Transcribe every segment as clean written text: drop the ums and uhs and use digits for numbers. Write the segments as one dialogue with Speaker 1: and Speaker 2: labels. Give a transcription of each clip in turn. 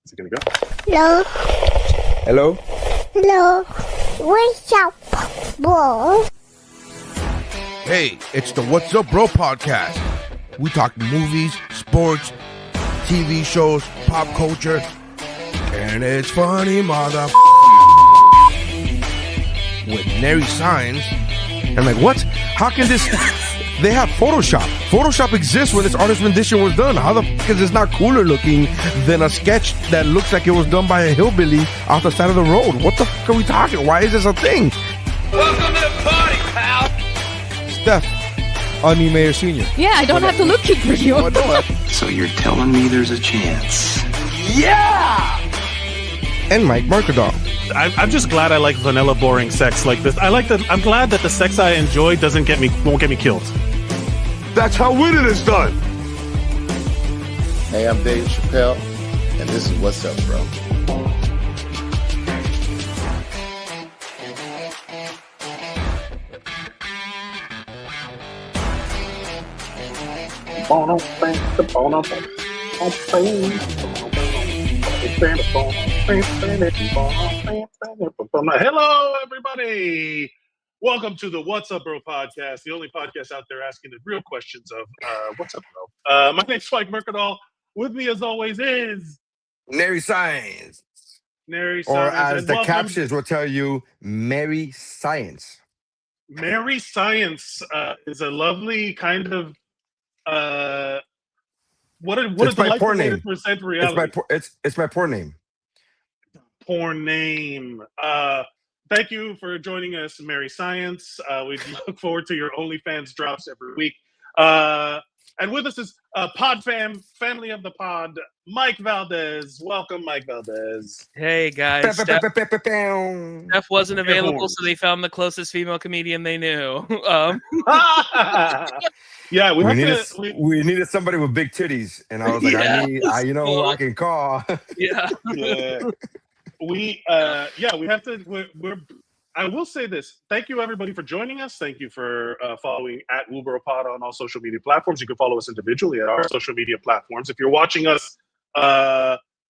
Speaker 1: Is it gonna go?
Speaker 2: Hello.
Speaker 3: Hello?
Speaker 2: Hello. What's up, bro?
Speaker 4: Hey, it's the What's Up Bro podcast. We talk movies, sports, TV shows, pop culture, and it's funny, mother. With Nery Saenz. I'm like, what? How can this? They have Photoshop. Photoshop exists when this artist rendition was done. How the fuck is this not cooler looking than a sketch that looks like it was done by a hillbilly off the side of the road? What the fuck are we talking? Why is this a thing?
Speaker 5: Welcome to the party, pal.
Speaker 3: Steph, Onion Mayor Sr.
Speaker 6: Yeah, I don't have to look for you.
Speaker 4: Oh, no.
Speaker 5: So you're telling me there's a chance?
Speaker 1: Yeah!
Speaker 4: And Mike Mercadal.
Speaker 1: I'm just glad I like vanilla, boring sex like this. I'm glad that the sex I enjoy won't get me killed.
Speaker 4: That's how winning is done.
Speaker 7: Hey, I'm Dave Chappelle, and this is What's Up, Bro.
Speaker 1: Hello, everybody. Welcome to the What's Up Bro podcast, the only podcast out there asking the real questions of what's up, bro. My name's Mike Mercadal. With me, as always, is
Speaker 4: Nery Saenz.
Speaker 1: Nery Saenz.
Speaker 3: Or as
Speaker 1: And
Speaker 3: the
Speaker 1: welcome-
Speaker 3: captions will tell you, Merry Science.
Speaker 1: Nery Saenz is a lovely kind of what
Speaker 3: It's
Speaker 1: is the
Speaker 3: my
Speaker 1: life
Speaker 3: porn
Speaker 1: way
Speaker 3: name.
Speaker 1: to present reality?
Speaker 3: It's my porn name.
Speaker 1: Porn name. Thank you for joining us, Nery Saenz. We look forward to your OnlyFans drops every week. And with us is family of the pod, Mike Valdes. Welcome, Mike Valdes.
Speaker 8: Hey guys, Steph wasn't available, so they found the closest female comedian they knew.
Speaker 1: Yeah, we
Speaker 3: needed somebody with big titties, and I was like,
Speaker 8: Yeah.
Speaker 3: you know who I can call.
Speaker 8: Yeah.
Speaker 1: we have to. I will say this. Thank you, everybody, for joining us. Thank you for following at WUBro Pod on all social media platforms. You can follow us individually at our social media platforms. If you're watching us,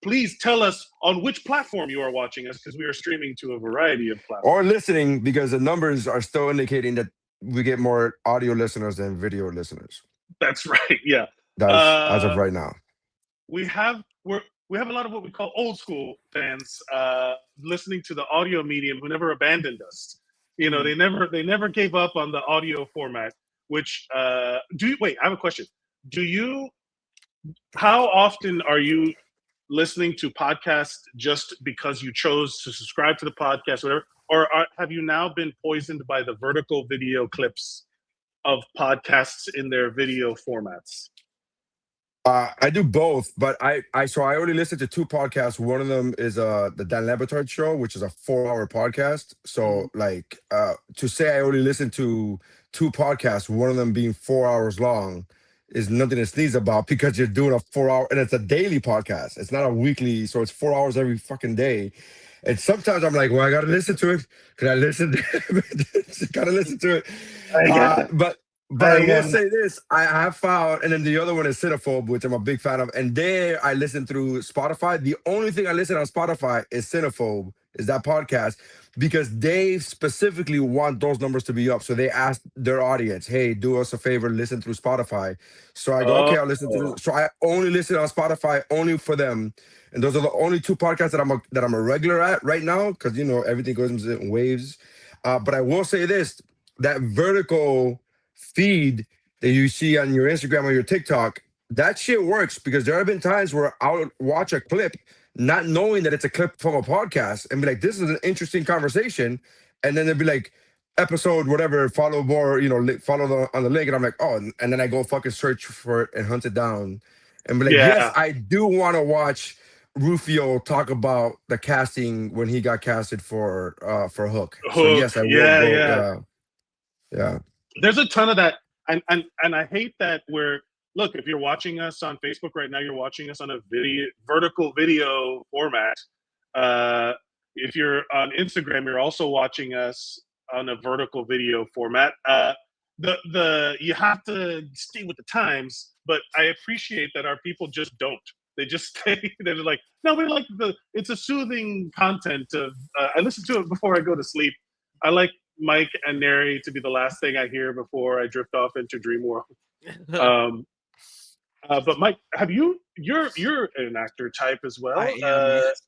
Speaker 1: please tell us on which platform you are watching us, because we are streaming to a variety of platforms.
Speaker 3: Or listening, because the numbers are still indicating that we get more audio listeners than video listeners.
Speaker 1: That's right. Yeah.
Speaker 3: That's as of right now.
Speaker 1: We have a lot of what we call old school fans listening to the audio medium who never abandoned us. You know, they never gave up on the audio format. Which I have a question. How often are you listening to podcasts just because you chose to subscribe to the podcast, whatever, or have you now been poisoned by the vertical video clips of podcasts in their video formats?
Speaker 3: I do both, but I only listen to two podcasts. One of them is the Dan Le Batard Show, which is a 4-hour podcast. So to say I only listen to two podcasts, one of them being 4 hours long, is nothing to sneeze about, because you're doing a 4-hour, and it's a daily podcast. It's not a weekly, so it's 4 hours every fucking day. And sometimes I'm like, well, I gotta listen to it. Can I listen? Gotta listen to it. But I will say this, I have found, and then the other one is Cinephobe, which I'm a big fan of. And there I listen through Spotify. The only thing I listen on Spotify is Cinephobe, is that podcast, because they specifically want those numbers to be up. So they ask their audience, hey, do us a favor, listen through Spotify. So I go, okay, I'll listen to this. So I only listen on Spotify, only for them. And those are the only two podcasts that I'm a regular at right now, because, you know, everything goes in waves. But I will say this, that vertical feed that you see on your Instagram or your TikTok, that shit works, because there have been times where I'll watch a clip not knowing that it's a clip from a podcast and be like, this is an interesting conversation, and then they'll be like, episode whatever, follow more, you know, follow on the link, and I'm like, oh, and then I go fucking search for it and hunt it down and be like, yes, I do want to watch Rufio talk about the casting when he got casted for Hook. So yes, I will go. Yeah.
Speaker 1: There's a ton of that, and I hate that look, if you're watching us on Facebook right now, you're watching us on a vertical video format. If you're on Instagram, you're also watching us on a vertical video format. You have to stay with the times, but I appreciate that our people just don't. They just they're like, no, we like it's a soothing content of. I listen to it before I go to sleep. I like Mike and Nery to be the last thing I hear before I drift off into dream world. But Mike, you're an actor type as well.
Speaker 8: I am, yes.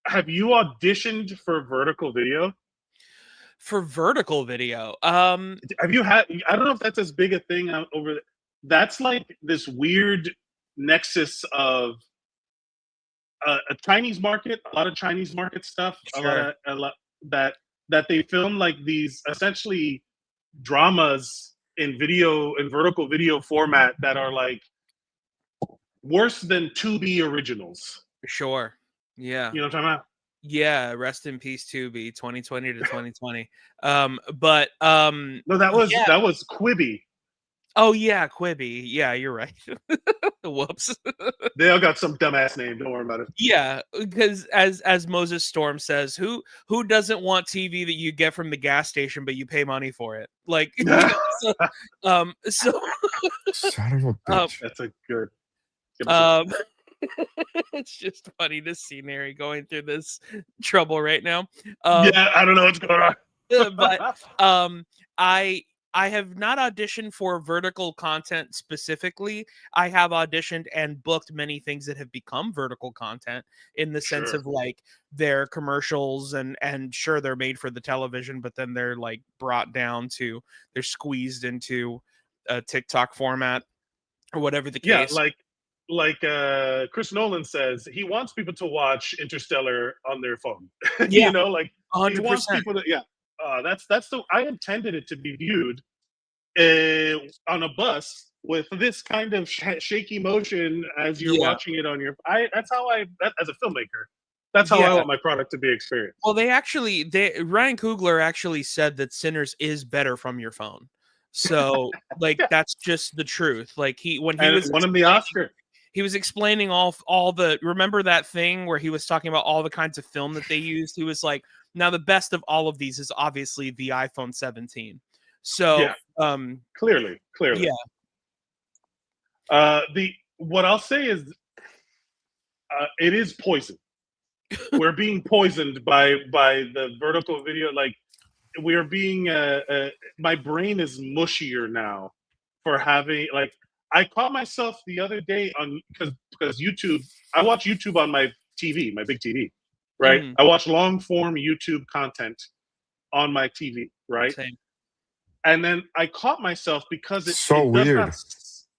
Speaker 1: Have you auditioned for vertical video?
Speaker 8: For vertical video,
Speaker 1: have you had? I don't know if that's as big a thing over. That's like this weird nexus of a Chinese market, a lot of Chinese market stuff,
Speaker 8: Sure.
Speaker 1: a lot that they film like these essentially dramas in vertical video format that are like worse than 2B originals.
Speaker 8: Sure. Yeah.
Speaker 1: You know what I'm talking about?
Speaker 8: Yeah. Rest in peace, 2B, 2020 to 2020.
Speaker 1: No, that was Quibi.
Speaker 8: Oh yeah, Quibi. Yeah, you're right. Whoops.
Speaker 1: They all got some dumbass name. Don't worry about it.
Speaker 8: Yeah, because as Moses Storm says, who doesn't want TV that you get from the gas station but you pay money for it? Like, so
Speaker 3: Son of a bitch.
Speaker 1: That's a good.
Speaker 8: It's just funny to see Nery going through this trouble right now.
Speaker 1: Yeah, I don't know what's going on.
Speaker 8: But I have not auditioned for vertical content specifically. I have auditioned and booked many things that have become vertical content in the sense of like they're commercials and sure they're made for the television, but then they're like brought down to they're squeezed into a TikTok format or whatever the case.
Speaker 1: Yeah, like Chris Nolan says, he wants people to watch Interstellar on their phone.
Speaker 8: Yeah,
Speaker 1: you know, like
Speaker 8: 100%.
Speaker 1: He wants people to that's the I intended it to be viewed on a bus with this kind of shaky motion as you're watching it on your. That's how as a filmmaker. That's how I want my product to be experienced.
Speaker 8: Well, Ryan Coogler actually said that Sinners is better from your phone. So like that's just the truth. Like he won him the Oscar. He was explaining all the remember that thing where he was talking about all the kinds of film that they used. He was like, now the best of all of these is obviously the iPhone 17. So
Speaker 1: clearly. Yeah. What I'll say is it is poison. We're being poisoned by the vertical video. Like we're being my brain is mushier now for having like I caught myself the other day on because YouTube. I watch YouTube on my TV, my big TV, right? I watch long form YouTube content on my TV, right?
Speaker 8: Same.
Speaker 1: And then I caught myself because it's
Speaker 3: so weird.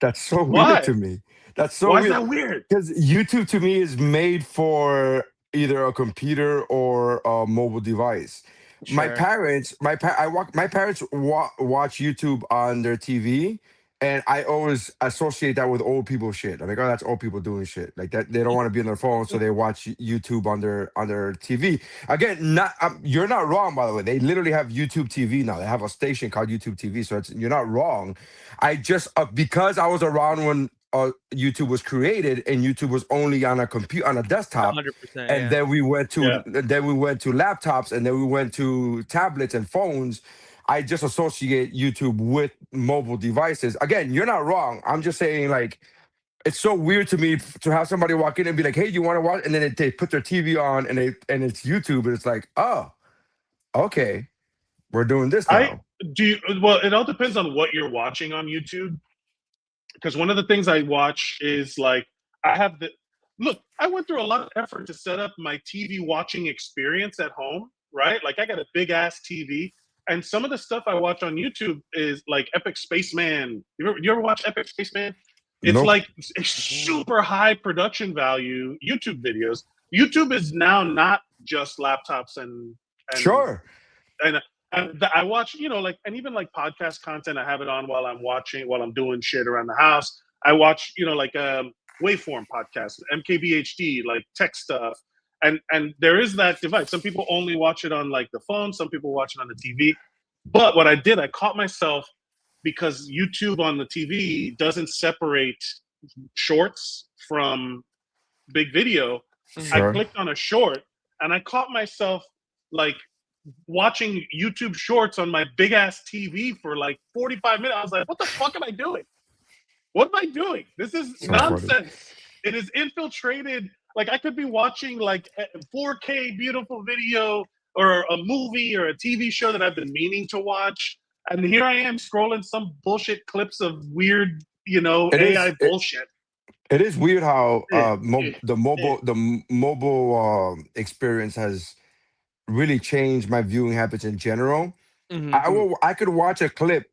Speaker 3: That's so weird to me. That's so
Speaker 1: Why
Speaker 3: weird.
Speaker 1: Is that weird?
Speaker 3: Because YouTube to me is made for either a computer or a mobile device. Sure. My parents watch YouTube on their TV, and I always associate that with old people shit. I'm like, oh, that's old people doing shit like that. They don't want to be on their phone, so they watch YouTube on their TV. Again, you're not wrong, by the way. They literally have YouTube TV now. They have a station called YouTube TV, so you're not wrong. I just because I was around when YouTube was created, and YouTube was only on a computer, on a desktop,
Speaker 8: 100%,
Speaker 3: and then we went to laptops, and then we went to tablets and phones. I just associate YouTube with mobile devices. Again, you're not wrong. I'm just saying, like, it's so weird to me to have somebody walk in and be like, "Hey, you want to watch?" And then they put their TV on and it's YouTube, and it's like, "Oh, okay, we're doing this now."
Speaker 1: Well, it all depends on what you're watching on YouTube. Because one of the things I watch is like I went through a lot of effort to set up my TV watching experience at home, right? Like I got a big ass TV, and some of the stuff I watch on YouTube is like Epic Spaceman. You ever watch Epic Spaceman? It's like super high production value YouTube videos. YouTube is now not just laptops and
Speaker 3: sure.
Speaker 1: And I watch, and even like podcast content, I have it on while I'm doing shit around the house. I watch, waveform podcasts, MKBHD, like tech stuff. And there is that divide. Some people only watch it on like the phone. Some people watch it on the TV. But what I did, I caught myself because YouTube on the TV doesn't separate shorts from big video. Sure. I clicked on a short and I caught myself like watching YouTube shorts on my big ass TV for like 45 minutes. I was like, what the fuck am I doing? What am I doing? This is nonsense. It is infiltrated. Like I could be watching like a 4K beautiful video or a movie or a TV show that I've been meaning to watch, and here I am scrolling some bullshit clips of weird, AI bullshit.
Speaker 3: It is weird how the
Speaker 1: Yeah.
Speaker 3: mobile experience has really changed my viewing habits in general.
Speaker 8: Mhm.
Speaker 3: I could watch a clip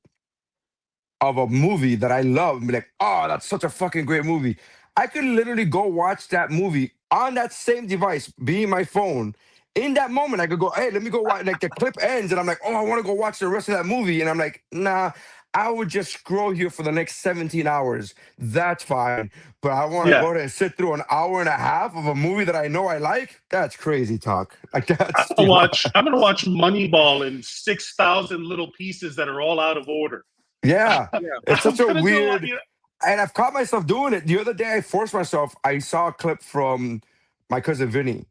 Speaker 3: of a movie that I love and be like, oh, that's such a fucking great movie. I could literally go watch that movie on that same device, being my phone. In that moment, I could go, hey, let me go watch. Like the clip ends, and I'm like, oh, I want to go watch the rest of that movie. And I'm like, nah, I would just scroll here for the next 17 hours. That's fine. But I want to
Speaker 1: Yeah.
Speaker 3: go there and sit through an hour and a half of a movie that I know I like. That's crazy talk. Like that's
Speaker 1: I'm gonna watch Moneyball in 6,000 little pieces that are all out of order.
Speaker 3: Yeah,
Speaker 8: Yeah.
Speaker 3: it's such a
Speaker 1: I'm gonna do a lot,
Speaker 3: weird. And I've caught myself doing it. The other day, I forced myself. I saw a clip from my cousin Vinny,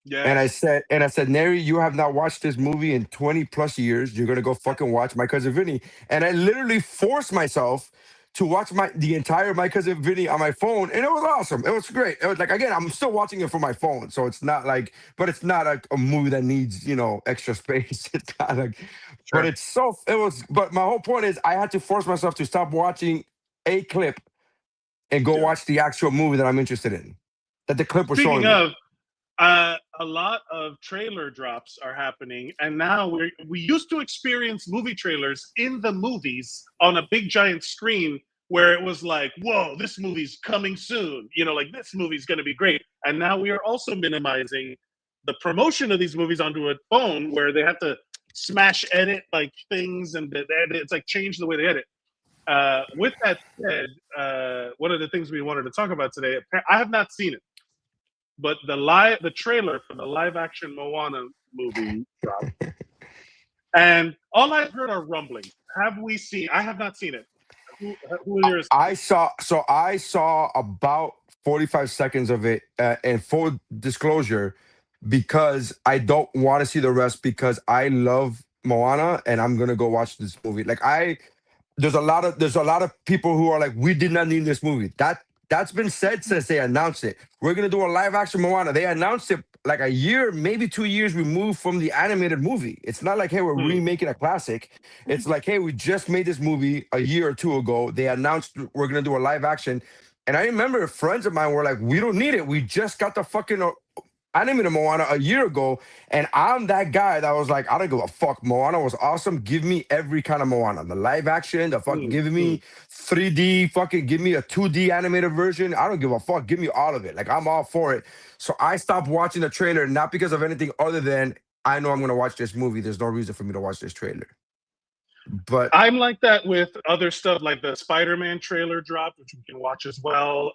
Speaker 3: and
Speaker 1: Yes.
Speaker 3: I said, Neri, you have not watched this movie in 20 plus years. You're gonna go fucking watch my cousin Vinny. And I literally forced myself to watch the entire my cousin Vinny on my phone, and it was awesome. It was great. It was like, again, I'm still watching it from my phone, so it's not like, but it's not a movie that needs extra space. It's not like, but
Speaker 1: Sure.
Speaker 3: it was. But my whole point is, I had to force myself to stop watching a clip and go
Speaker 1: Yeah.
Speaker 3: watch the actual movie that I'm interested in, that the clip was showing
Speaker 1: Speaking
Speaker 3: me.
Speaker 1: of, a lot of trailer drops are happening, and now we used to experience movie trailers in the movies on a big giant screen where it was like, whoa, this movie's coming soon. Like this movie's going to be great. And now we are also minimizing the promotion of these movies onto a phone where they have to smash edit like things and it's like change the way they edit. With that said, one of the things we wanted to talk about today, I have not seen it, but the trailer for the live action Moana movie dropped, and all I've heard are rumblings. Have we seen? I have not seen it. Who are yours?
Speaker 3: I saw about 45 seconds of it, and full disclosure, because I don't want to see the rest because I love Moana and I'm gonna go watch this movie. Like there's a lot of people who are like, we did not need this movie. That's been said since they announced it. We're gonna do a live action Moana. They announced it like a year, maybe 2 years removed from the animated movie. It's not like, hey, we're remaking a classic. It's like, hey, we just made this movie a year or two ago. They announced we're gonna do a live action. And I remember friends of mine were like, we don't need it. We just got the fucking animated Moana a year ago, and I'm that guy that was like, I don't give a fuck. Moana was awesome. Give me every kind of Moana. The live action, the fucking give me 3D, fucking give me a 2D animated version. I don't give a fuck. Give me all of it. Like, I'm all for it. So I stopped watching the trailer, not because of anything other than I know I'm gonna watch this movie. There's no reason for me to watch this trailer. But
Speaker 1: I'm like that with other stuff, like the Spider-Man trailer drop, which we can watch as well.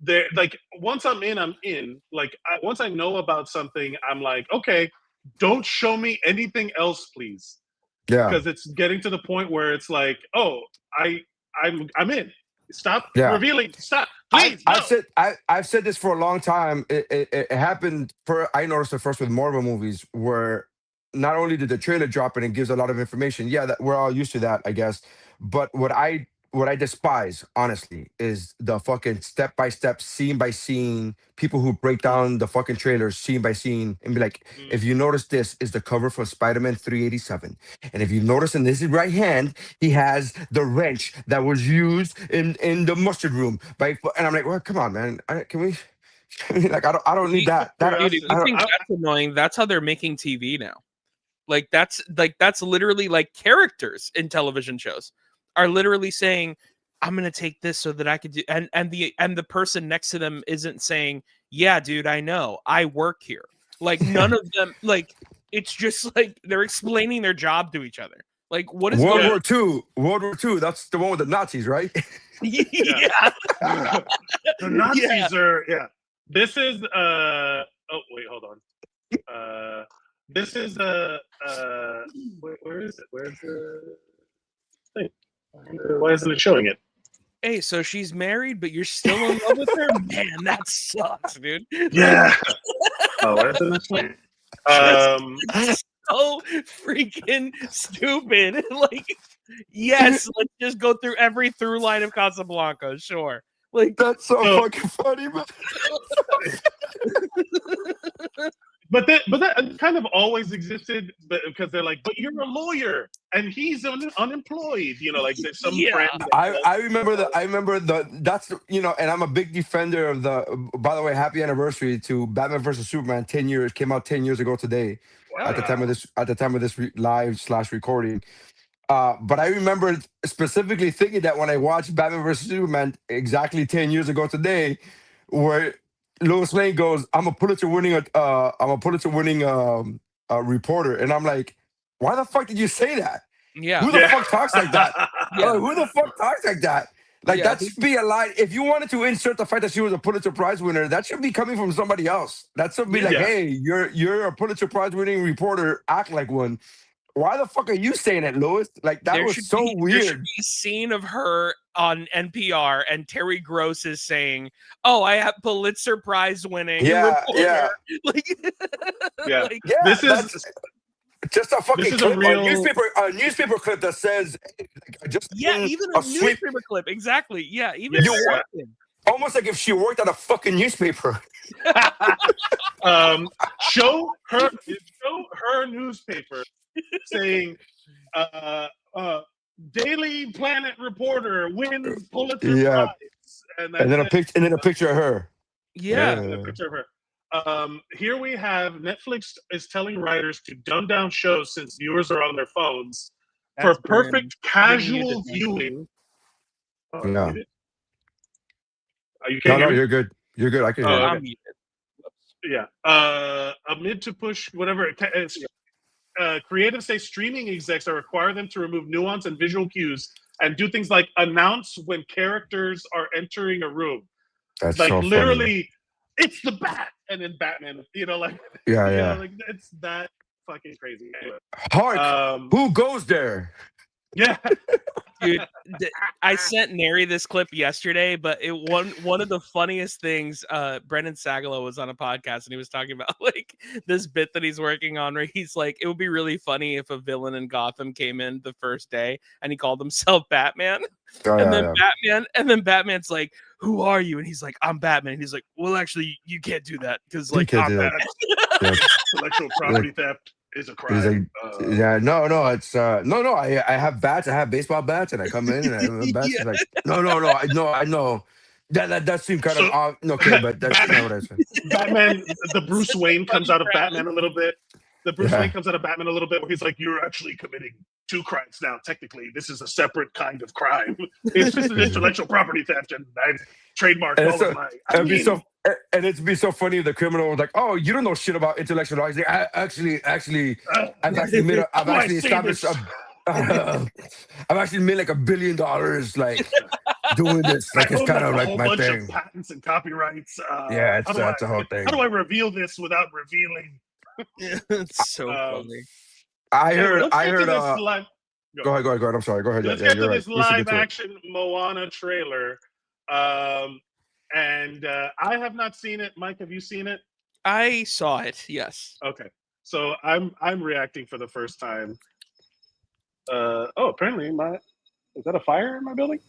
Speaker 1: There, like once I'm in, I'm in. Like once I know about something, I'm like, okay, don't show me anything else, please,
Speaker 3: yeah,
Speaker 1: because it's getting to the point where it's like, oh, I'm in. Stop
Speaker 3: yeah.
Speaker 1: revealing. Stop, please.
Speaker 3: I've said this for a long time. It happened. I noticed it first with Marvel movies, where not only did the trailer drop and it gives a lot of information. Yeah, that we're all used to that, I guess. But what I despise, honestly, is the fucking step by step, scene by scene people who break down the fucking trailers scene by scene and be like, if you notice, this is the cover for Spider-Man 387, and if you notice in this right hand, he has the wrench that was used in the mustard room by. And I'm like, well, come on, man, can we? Like, I don't need that.
Speaker 8: Dude, if you think that's annoying, that's how they're making TV now. Like that's literally like characters in television shows are literally saying, I'm gonna take this so that I could do, and the person next to them isn't saying, yeah, dude, I know, I work here. Like none of them, like it's just like they're explaining their job to each other. Like what is
Speaker 3: World War II, that's the one with the Nazis, right?
Speaker 8: Yeah.
Speaker 1: The Nazis are This is oh wait, hold on. This is where is it? Where's the thing? Why isn't it showing it?
Speaker 8: Hey, so she's married, but you're still in love with her? Man, that sucks, dude.
Speaker 1: Yeah. Oh, where's the
Speaker 8: so freaking stupid. Like, yes, let's just go through every through line of Casablanca. Sure. Like
Speaker 3: That's so
Speaker 1: No.
Speaker 3: fucking funny, man.
Speaker 1: But that kind of always existed, because they're like, but you're a lawyer and he's unemployed. You know, like there's some
Speaker 8: Yeah.
Speaker 1: friend.
Speaker 3: I remember that's you know, and I'm a big defender of the. By the way, happy anniversary to Batman versus Superman. 10 years came out 10 years ago today. At the time of this live/recording. But I remember specifically thinking that when I watched Batman vs Superman exactly 10 years ago today, where Lois Lane goes, "I'm a Pulitzer-winning reporter," and I'm like, "Why the fuck did you say that?
Speaker 8: Yeah.
Speaker 3: Who the fuck talks like that?
Speaker 8: Yeah.
Speaker 3: Who the fuck talks like that? Like
Speaker 8: Yeah,
Speaker 3: that should be a line. If you wanted to insert the fact that she was a Pulitzer Prize winner, that should be coming from somebody else. That should be like,
Speaker 1: Yeah.
Speaker 3: hey, you're a Pulitzer Prize winning reporter. Act like one. Why the fuck are you saying it, Lois? Like that was so weird.
Speaker 8: There should be a scene of her on NPR and Terry Gross is saying, "Oh, I have Pulitzer Prize winning reporter."
Speaker 3: Yeah.
Speaker 8: Like,
Speaker 1: Yeah.
Speaker 8: like,
Speaker 3: Yeah,
Speaker 1: This is
Speaker 3: that's just a fucking
Speaker 1: this is
Speaker 3: clip,
Speaker 1: a real
Speaker 3: a newspaper clip that says, hey, like, I just
Speaker 8: yeah,
Speaker 3: seen
Speaker 8: even a
Speaker 3: sweep-
Speaker 8: newspaper clip. Exactly. Yeah, even
Speaker 3: You
Speaker 8: a
Speaker 3: work- almost like if she worked at a fucking newspaper.
Speaker 1: show her newspaper saying Daily Planet reporter wins Pulitzer
Speaker 3: Yeah.
Speaker 1: Prize, and
Speaker 3: And then a picture of her.
Speaker 8: Yeah.
Speaker 1: a picture of her. Here we have Netflix is telling writers to dumb down shows since viewers are on their phones for
Speaker 8: That's
Speaker 1: perfect casual
Speaker 8: muted, man.
Speaker 1: viewing. Oh,
Speaker 3: Yeah.
Speaker 1: muted? You
Speaker 3: No,
Speaker 1: can't hear
Speaker 3: no,
Speaker 1: me?
Speaker 3: you're good. You're good. I can hear you.
Speaker 1: okay.
Speaker 8: I'm muted.
Speaker 1: Yeah. Amid to push whatever. Creative say streaming execs are require them to remove nuance and visual cues and do things like announce when characters are entering a room.
Speaker 3: That's
Speaker 1: Like
Speaker 3: so
Speaker 1: literally, it's the Bat, and then Batman. You know, like
Speaker 3: funny. Yeah,
Speaker 1: you
Speaker 3: yeah.
Speaker 1: know, like it's that fucking crazy. Anyway,
Speaker 3: Hark! Who goes there?
Speaker 1: yeah.
Speaker 8: Dude, I sent Neri this clip yesterday, but one of the funniest things, Brendan Sagalow was on a podcast and he was talking about like this bit that he's working on where he's like, it would be really funny if a villain in Gotham came in the first day and he called himself Batman.
Speaker 3: Oh,
Speaker 8: and
Speaker 3: yeah,
Speaker 8: then Batman's like, "Who are you?" And he's like, "I'm Batman." And he's like, "Well, actually, you can't do that because like
Speaker 3: can't
Speaker 8: I'm
Speaker 3: do that.
Speaker 8: Batman."
Speaker 3: Yeah.
Speaker 1: Intellectual property theft is a crime.
Speaker 3: He's like, yeah, no, it's no. I have bats. I have baseball bats, and I come in and I have bats. He's like, no. I know. That seemed kind of okay, but that's not what I said.
Speaker 1: Batman, the Bruce Wayne comes out of
Speaker 8: Batman.
Speaker 1: Batman a little bit. The Bruce
Speaker 3: Yeah.
Speaker 1: Wayne comes out of Batman a little bit where he's like, you're actually committing 2 crimes now. Technically, this is a separate kind of crime. It's just an intellectual property theft, and I've trademarked
Speaker 3: And
Speaker 1: all of my.
Speaker 3: it'd be so funny if the criminal was like, "Oh, you don't know shit about intellectual rights." Like, actually, I've actually established I've actually made like $1 billion, like doing this. Like it's kind of like my thing.
Speaker 1: Of patents and copyrights.
Speaker 3: Yeah, that's a whole thing.
Speaker 1: How do I reveal this without revealing?
Speaker 8: It's so funny.
Speaker 3: I heard.
Speaker 1: Go
Speaker 3: Go ahead. I'm sorry. Go ahead.
Speaker 1: Let's
Speaker 3: Yeah,
Speaker 1: get to
Speaker 3: you're
Speaker 1: this
Speaker 3: right. We should get
Speaker 1: live
Speaker 3: to it.
Speaker 1: action Moana trailer. And I have not seen it. Mike, have you seen it?
Speaker 8: I saw it. Yes.
Speaker 1: Okay. So I'm reacting for the first time. Apparently is that a fire in my building?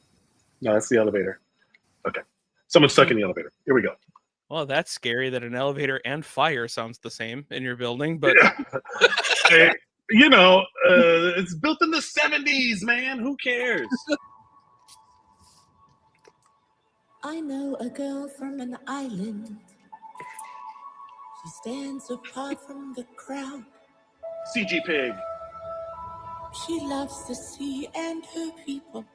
Speaker 1: No, that's the elevator. Okay. Someone's stuck in the elevator. Here we go.
Speaker 8: Well, that's scary that an elevator and fire sounds the same in your building, but
Speaker 1: Hey, it's built in the 70s, man. Who cares?
Speaker 9: I know a girl from an island. She stands apart from the crowd.
Speaker 1: CG Pig.
Speaker 9: She loves the sea and her people.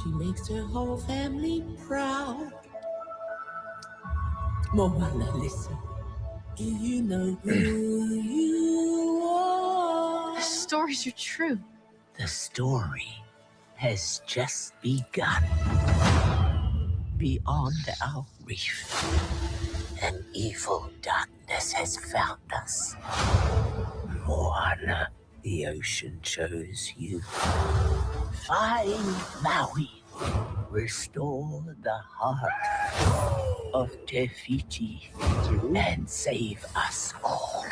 Speaker 9: She makes her whole family proud. Moana, listen. Do you know who you are?
Speaker 6: The stories are true.
Speaker 9: The story has just begun. Beyond our reef, an evil darkness has found us. Moana, the ocean chose you. Find Maui. Restore the heart of Te Fiti and save us all.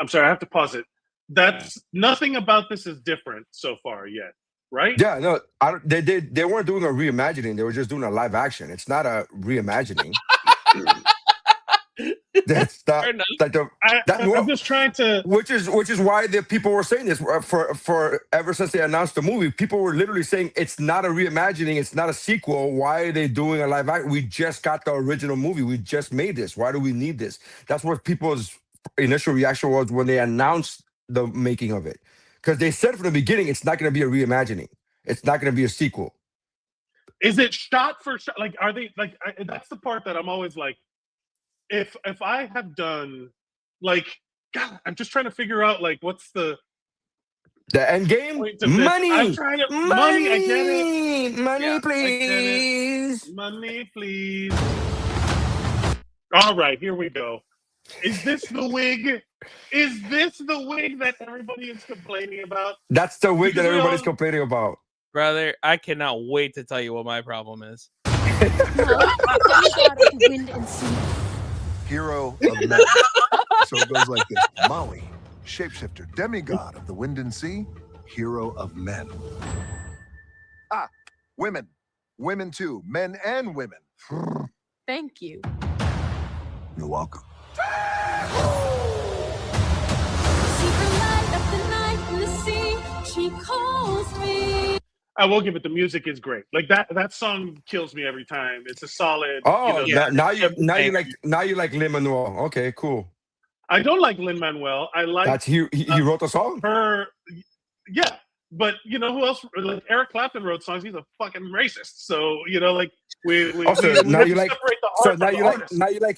Speaker 1: I'm sorry, I have to pause it. That's nothing about this is different so far yet. right?
Speaker 3: Yeah, no, they weren't doing a reimagining. They were just doing a live action. It's not a reimagining. That's not like the
Speaker 1: I'm just trying to.
Speaker 3: Which is why the people were saying this for ever since they announced the movie. People were literally saying it's not a reimagining, it's not a sequel. Why are they doing a live action? We just got the original movie. We just made this. Why do we need this? That's what people's initial reaction was when they announced the making of it, because they said from the beginning it's not going to be a reimagining. It's not going to be a sequel.
Speaker 1: Is it shot for shot? Like, are they like? That's the part that I'm always like. If I have done, like, God, I'm just trying to figure out like what's the
Speaker 3: end game?
Speaker 1: Money. I'm trying to money. I get it.
Speaker 3: Money, please.
Speaker 1: Money, please. All right, here we go. Is this the wig? Is this the wig that everybody is complaining about?
Speaker 3: That's the wig that everybody's complaining about.
Speaker 8: Brother, I cannot wait to tell you what my problem is.
Speaker 9: Wind and sea.
Speaker 10: Hero of men. So it goes like this. Maui, shapeshifter, demigod of the wind and sea, hero of men. Ah, women. Women too. Men and women.
Speaker 6: Thank you.
Speaker 10: You're welcome.
Speaker 9: She calls me.
Speaker 1: I will give it. The music is great. Like that song kills me every time. It's a solid.
Speaker 3: Oh, now you like Lin-Manuel. Okay, cool.
Speaker 1: I don't like Lin-Manuel. I like
Speaker 3: that's he wrote the song.
Speaker 1: Yeah, but you know who else? Like Eric Clapton wrote songs. He's a fucking racist. So you know, like
Speaker 3: now you like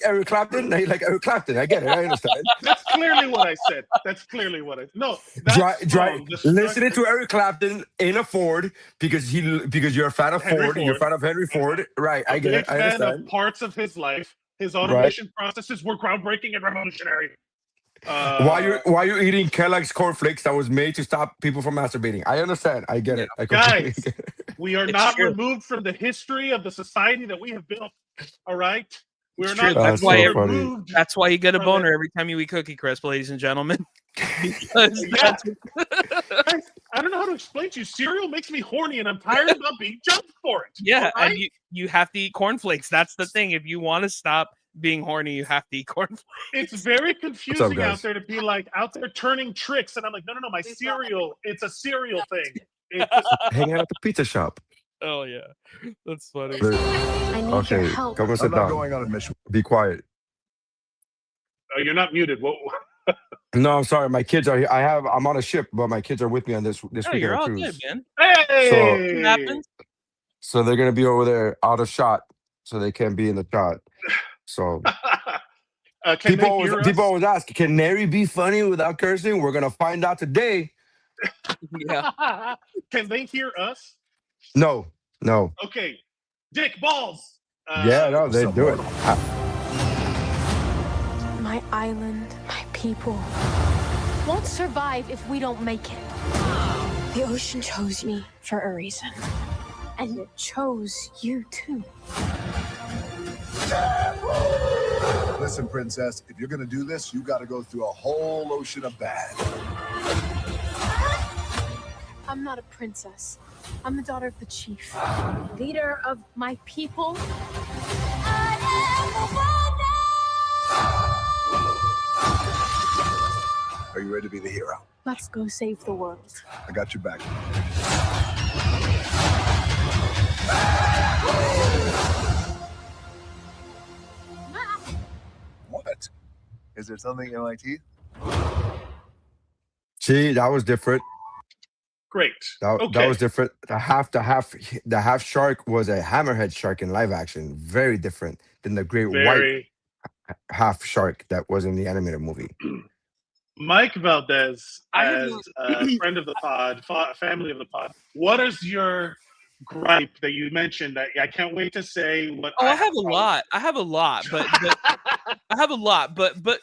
Speaker 3: Eric Clapton. Now you like Eric Clapton. I get it. I understand.
Speaker 1: That's clearly what I said.
Speaker 3: Listening to Eric Clapton in a Ford because you're a fan of Ford. You're a fan of Henry Ford, right? I get it. I understand.
Speaker 1: Of parts of his life, his automation processes were groundbreaking and revolutionary.
Speaker 3: Why you're eating Kellogg's cornflakes that was made to stop people from masturbating? I understand. I get it.
Speaker 1: Guys, we are not removed from the history of the society that we have built. All right, we're not.
Speaker 8: That's why that's why you get a boner every time you eat Cookie Crisp, ladies and gentlemen.
Speaker 1: I don't know how to explain to you. Cereal makes me horny, and I'm tired of being jumped for it.
Speaker 8: Yeah, right? And you have to eat cornflakes. That's the thing. If you want to stop being horny, you have to eat cornflakes.
Speaker 1: It's very confusing out there to be like out there turning tricks, and I'm like, no, my cereal. It's a cereal thing.
Speaker 3: Hang out at the pizza shop.
Speaker 8: Oh yeah, that's funny.
Speaker 9: I need your help.
Speaker 3: Come and sit down.
Speaker 10: Going on a mission.
Speaker 3: Be quiet.
Speaker 1: Oh, you're not muted. What?
Speaker 3: No, I'm sorry. My kids are here. I'm on a ship, but my kids are with me on this weekend.
Speaker 8: You're all
Speaker 3: cruise.
Speaker 8: good, man.
Speaker 1: Hey,
Speaker 3: so they're gonna be over there out of shot, so they can't be in the shot. So people always ask, can Nery be funny without cursing? We're gonna find out today.
Speaker 8: Yeah.
Speaker 1: Can they hear us?
Speaker 3: No.
Speaker 1: Okay, Dick Balls.
Speaker 3: No, they do it.
Speaker 9: My island, my people won't survive if we don't make it. The ocean chose me for a reason, and it chose you too.
Speaker 10: Listen, princess, if you're gonna do this, you gotta go through a whole ocean of bad.
Speaker 9: I'm not a princess. I'm the daughter of the chief, leader of my people. I am Moana!
Speaker 10: Are you ready to be the hero?
Speaker 9: Let's go save the world.
Speaker 10: I got your back. What? Is there something in my teeth?
Speaker 3: See, that was different.
Speaker 1: Great.
Speaker 3: That was different. The half shark was a hammerhead shark in live action. Very different than the great white half shark that was in the animated movie.
Speaker 1: Mike Valdes, as a friend of the pod, family of the pod, what is your gripe that you mentioned that I can't wait to say what?
Speaker 8: I have a lot, but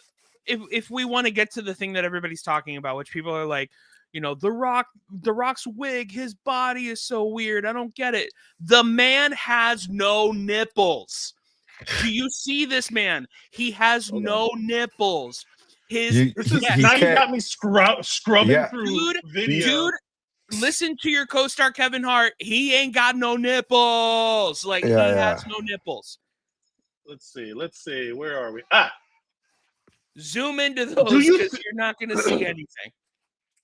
Speaker 8: if we want to get to the thing that everybody's talking about, which people are like, you know, the Rock's wig, his body is so weird. I don't get it. The man has no nipples. Do you see this man? He has no nipples. You got me scrubbing through video. listen to your co-star Kevin Hart. He ain't got no nipples. Like he has no nipples.
Speaker 1: Let's see. Where are we?
Speaker 8: Zoom into those because you're not going to see anything.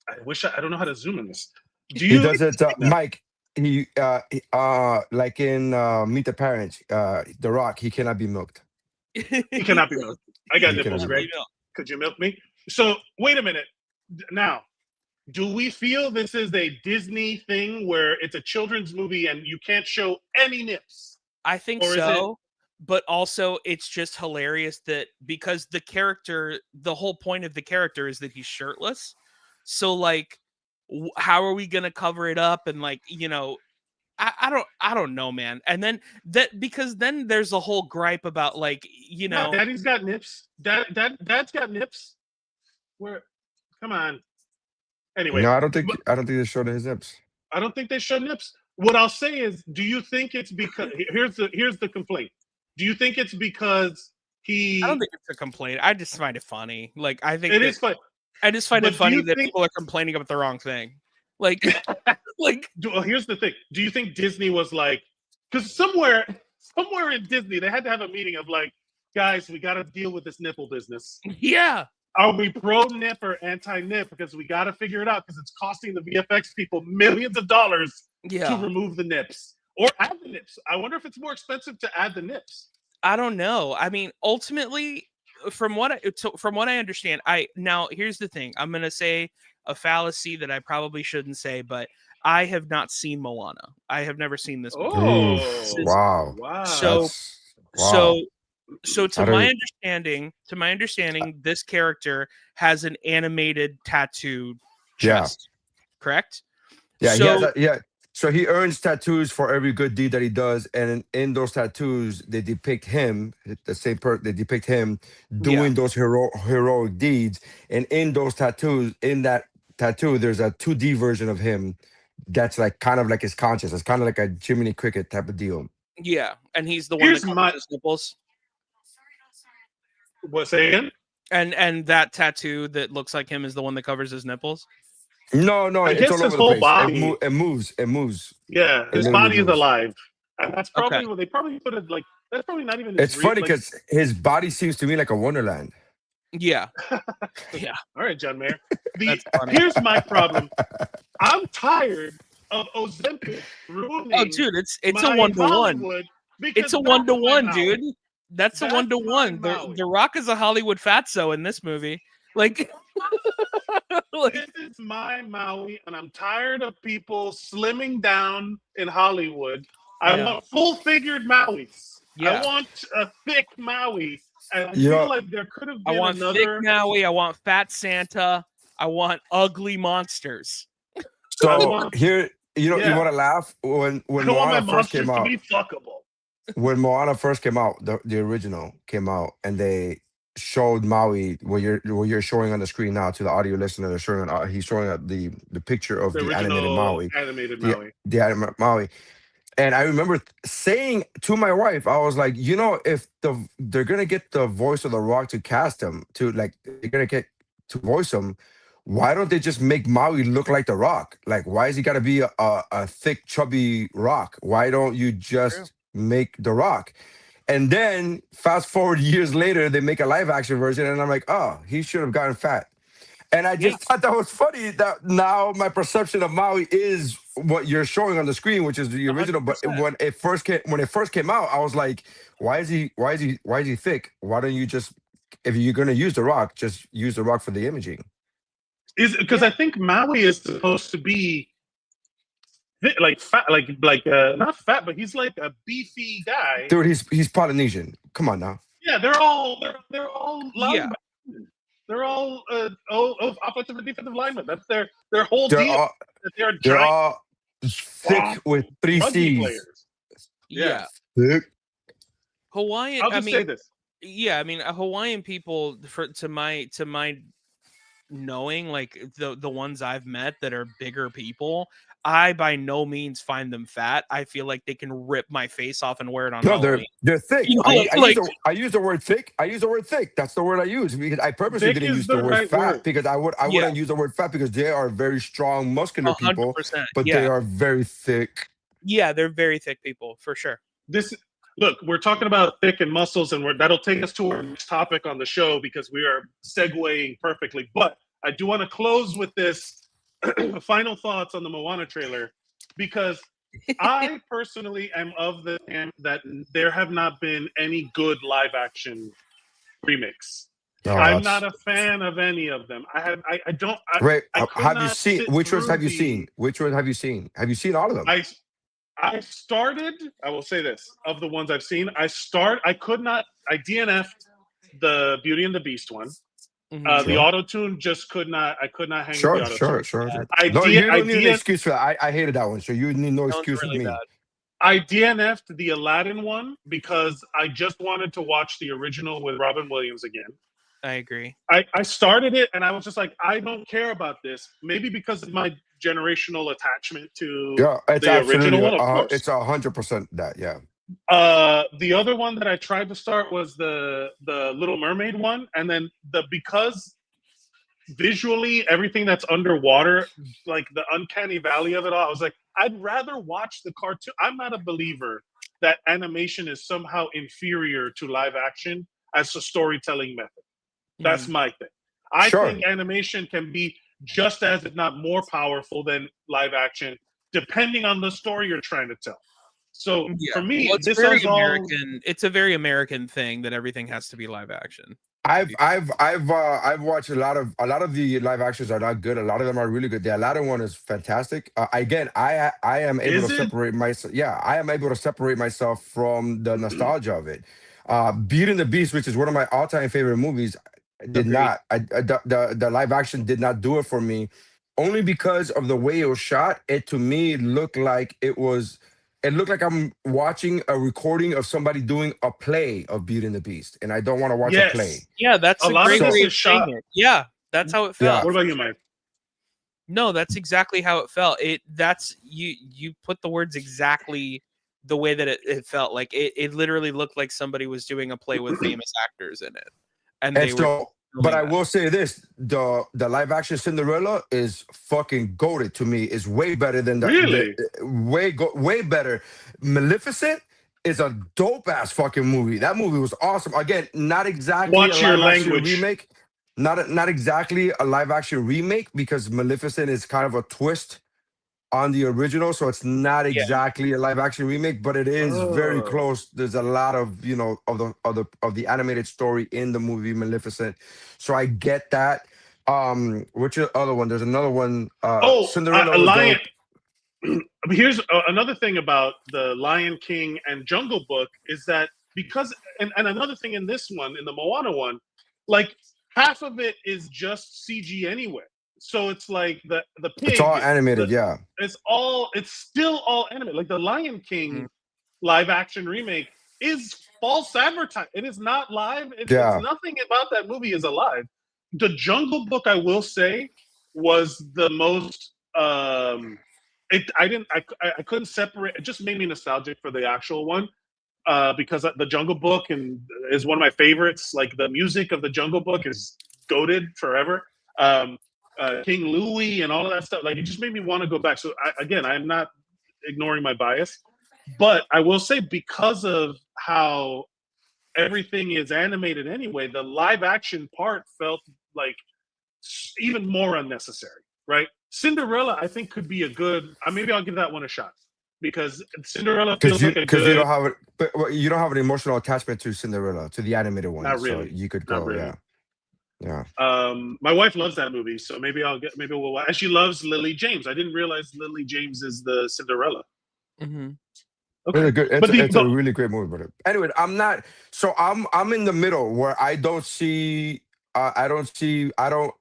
Speaker 1: I wish I don't know how to zoom in this.
Speaker 3: He does it, Mike. He like in Meet the Parents, The Rock. He cannot be milked.
Speaker 1: He cannot be milked. I got nipples, Greg. Could you milk me? So wait a minute. Now, do we feel this is a Disney thing where it's a children's movie and you can't show any nips?
Speaker 8: I think so. But also, it's just hilarious that because the character, the whole point of the character is that he's shirtless. So, like, how are we gonna cover it up? And like, you know, I don't know, man. And then because then there's a whole gripe about like, you know,
Speaker 1: Daddy's got nips. Dad's got nips. Where? Come on. Anyway,
Speaker 3: no, I don't think they showed his nips.
Speaker 1: I don't think they show nips. What I'll say is, do you think it's because here's the complaint? Do you think it's because he?
Speaker 8: I don't think it's a complaint. I just find it funny. Like I think
Speaker 1: it is funny.
Speaker 8: I just find it funny that people are complaining about the wrong thing. Like,
Speaker 1: here's the thing. Do you think Disney was like, because somewhere in Disney they had to have a meeting of like, guys, we got to deal with this nipple business.
Speaker 8: Yeah.
Speaker 1: Are we pro nip or anti nip? Because we got to figure it out because it's costing the VFX people millions of dollars to remove the nips or add the nips. I wonder if it's more expensive to add the nips.
Speaker 8: I don't know. I mean, ultimately, from what I understand, now here's the thing. I'm gonna say a fallacy that I probably shouldn't say, but I have not seen Moana. I have never seen this movie.
Speaker 3: Oh, wow!
Speaker 8: So to my understanding, this character has an animated tattoo chest. Correct?
Speaker 3: Yeah, So he earns tattoos for every good deed that he does, and in those tattoos, they depict him, the same person. They depict him doing those heroic deeds, and in those tattoos, in that tattoo, there's a 2D version of him that's like kind of like his conscience. It's kind of like a Jiminy Cricket type of deal.
Speaker 8: Yeah, and he's the one that covers his nipples.
Speaker 1: What, say again?
Speaker 8: And that tattoo that looks like him is the one that covers his nipples.
Speaker 3: No, it's all over the place.
Speaker 1: Body.
Speaker 3: It moves.
Speaker 1: Yeah, his body is alive. And that's probably what they probably put it like. That's probably not even.
Speaker 3: It's funny because his body seems to me like a wonderland.
Speaker 8: Yeah. Yeah.
Speaker 1: All right, John Mayer. Here's my problem. I'm tired of Ozempic ruining.
Speaker 8: Oh, dude, it's a 1-to-1. It's a 1-to-1, dude. That's a 1-to-1. The Rock is a Hollywood fatso in this movie. Like,
Speaker 1: this is my Maui, and I'm tired of people slimming down in Hollywood. I want full-figured Mauis. I want a thick Maui. And I feel like there could have been another.
Speaker 8: Thick Maui. I want fat Santa. I want ugly monsters.
Speaker 3: So here, you want to laugh when Moana first came out. When Moana first came out, the original came out, and they showed Maui what you're showing on the screen now to the audio listener. They're showing he's showing the picture of the animated Maui. The animated Maui. And I remember saying to my wife, I was like, if they're gonna get the voice of the Rock to cast him, they're gonna get to voice him, why don't they just make Maui look like the Rock? Like, why is he gotta be a thick, chubby Rock? Why don't you just make the Rock? And then fast forward years later, they make a live action version, and I'm like, oh, he should have gotten fat. And I just thought that was funny that now my perception of Maui is what you're showing on the screen, which is the original. 100%. But when it first came out, I was like, why is he thick? Why don't you just, if you're gonna use the Rock, just use the Rock for the imaging?
Speaker 1: Is because I think Maui is supposed to be like fat, like not fat, but he's like a beefy guy.
Speaker 3: Dude, he's Polynesian. Come on now.
Speaker 1: Yeah, they're all linemen. They're all offensive and defensive linemen. That's their whole deal. They're all
Speaker 3: thick with 3 C's.
Speaker 1: Players. Yeah.
Speaker 3: Thick.
Speaker 8: Hawaiian.
Speaker 1: I'll just say this.
Speaker 8: Yeah, I mean, Hawaiian people, to my knowing, like the ones I've met that are bigger people, I by no means find them fat. I feel like they can rip my face off and wear it on
Speaker 3: No,
Speaker 8: Halloween.
Speaker 3: they're thick.
Speaker 8: You know,
Speaker 3: I use the word thick. I use the word thick. That's the word I use because I purposely
Speaker 1: Thick
Speaker 3: didn't
Speaker 1: is
Speaker 3: use the
Speaker 1: the
Speaker 3: word
Speaker 1: right
Speaker 3: fat
Speaker 1: word.
Speaker 3: because I wouldn't use the word fat because they are very strong, muscular people,
Speaker 8: 100%.
Speaker 3: but they are very thick.
Speaker 8: Yeah, they're very thick people for sure.
Speaker 1: Look, we're talking about thick and muscles, and that'll take us to our next topic on the show because we are segueing perfectly. But I do want to close with this final thoughts on the Moana trailer because I personally am of the camp that there have not been any good live action remakes.
Speaker 3: Oh,
Speaker 1: I'm not a fan of any of them. I don't.
Speaker 3: Right.
Speaker 1: I could
Speaker 3: Have you
Speaker 1: not
Speaker 3: seen
Speaker 1: sit
Speaker 3: which ones
Speaker 1: through
Speaker 3: have you seen? Which ones have you seen? Have you seen all of them?
Speaker 1: I started, I will say this, of the ones I've seen, I DNF'd the Beauty and the Beast one. The auto-tune just could not hang with the auto-tune.
Speaker 3: Sure.
Speaker 1: No,
Speaker 3: you don't need an excuse for that. I hated that one, so you need no excuse with me.
Speaker 8: Bad.
Speaker 1: I DNF'd the Aladdin one because I just wanted to watch the original with Robin Williams again.
Speaker 8: I agree.
Speaker 1: I started it and I was just like, I don't care about this. Maybe because of my generational attachment to the original one, of course.
Speaker 3: It's 100% that, yeah.
Speaker 1: The other one that I tried to start was the Little Mermaid one, and then because visually everything that's underwater, like the uncanny valley of it all, I was like, I'd rather watch the cartoon. I'm not a believer that animation is somehow inferior to live action as a storytelling method. That's my thing. I think animation can be just as, if not more powerful than live action, depending on the story you're trying to tell. So for me,
Speaker 8: it's very American. It's a very American thing that everything has to be live action.
Speaker 3: I've watched a lot of the live actions are not good. A lot of them are really good. The Aladdin one is fantastic. Again, I am able to separate myself. Yeah, I am able to separate myself from the nostalgia of it. Beauty and the Beast, which is one of my all-time favorite movies, the live action did not do it for me, only because of the way it was shot. It to me looked like I'm watching a recording of somebody doing a play of Beauty and the Beast, and I don't want to watch a play.
Speaker 8: Yeah, that's a great way of shot. Yeah, that's how it felt.
Speaker 1: Yeah. What about you, Mike?
Speaker 8: No, that's exactly how it felt. That's you put the words exactly the way that it felt. Like it literally looked like somebody was doing a play with famous actors in it. And
Speaker 3: but I will say this: the live action Cinderella is fucking goated to me. Is way better than way better. Maleficent is a dope ass fucking movie. That movie was awesome. Again, not exactly a live action remake. Not exactly a live action remake because Maleficent is kind of a twist on the original, so it's not exactly a live action remake, but it is very close. There's a lot of of the animated story in the movie Maleficent, so I get that. Which other one? There's another one. Cinderella.
Speaker 1: Lion. Here's another thing about the Lion King and Jungle Book is that because and another thing in this one, in the Moana one, like half of it is just CG anyway. So it's like the pig.
Speaker 3: It's all animated, yeah.
Speaker 1: It's still all animated. Like the Lion King live action remake is false advertising. It is not live. It's nothing about that movie is alive. The Jungle Book, I will say, was the most. I couldn't separate. It just made me nostalgic for the actual one. Because the Jungle Book is one of my favorites. Like the music of the Jungle Book is goated forever. King Louis and all of that stuff. Like it just made me want to go back. So I'm not ignoring my bias, but I will say because of how everything is animated anyway, the live action part felt like even more unnecessary. Right? Cinderella, I think could be a good. Maybe I'll give that one a shot. Because Cinderella feels like a good...
Speaker 3: you don't have an emotional attachment to Cinderella, to the animated one.
Speaker 1: Not really.
Speaker 3: So you could go, yeah.
Speaker 1: My wife loves that movie, so maybe we'll watch. And she loves Lily James. I didn't realize Lily James is the Cinderella.
Speaker 8: Mm-hmm.
Speaker 3: Okay. Really good. It's a really great movie. But anyway, I'm in the middle where I don't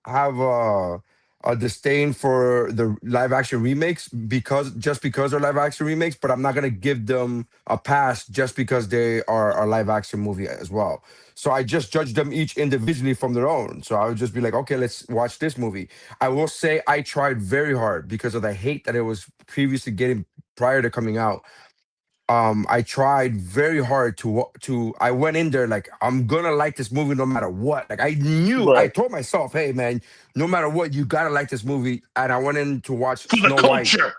Speaker 3: have a disdain for the live action remakes because they're live action remakes, but I'm not gonna give them a pass just because they are a live action movie as well. So I just judge them each individually from their own. So I would just be like, okay, let's watch this movie. I will say I tried very hard because of the hate that it was previously getting prior to coming out. I tried very hard to I went in there like I'm gonna like this movie no matter what. Like I
Speaker 1: Right.
Speaker 3: told myself, hey man, no matter what, you gotta like this movie. And I went in to watch
Speaker 1: For the
Speaker 3: Snow White.
Speaker 1: culture.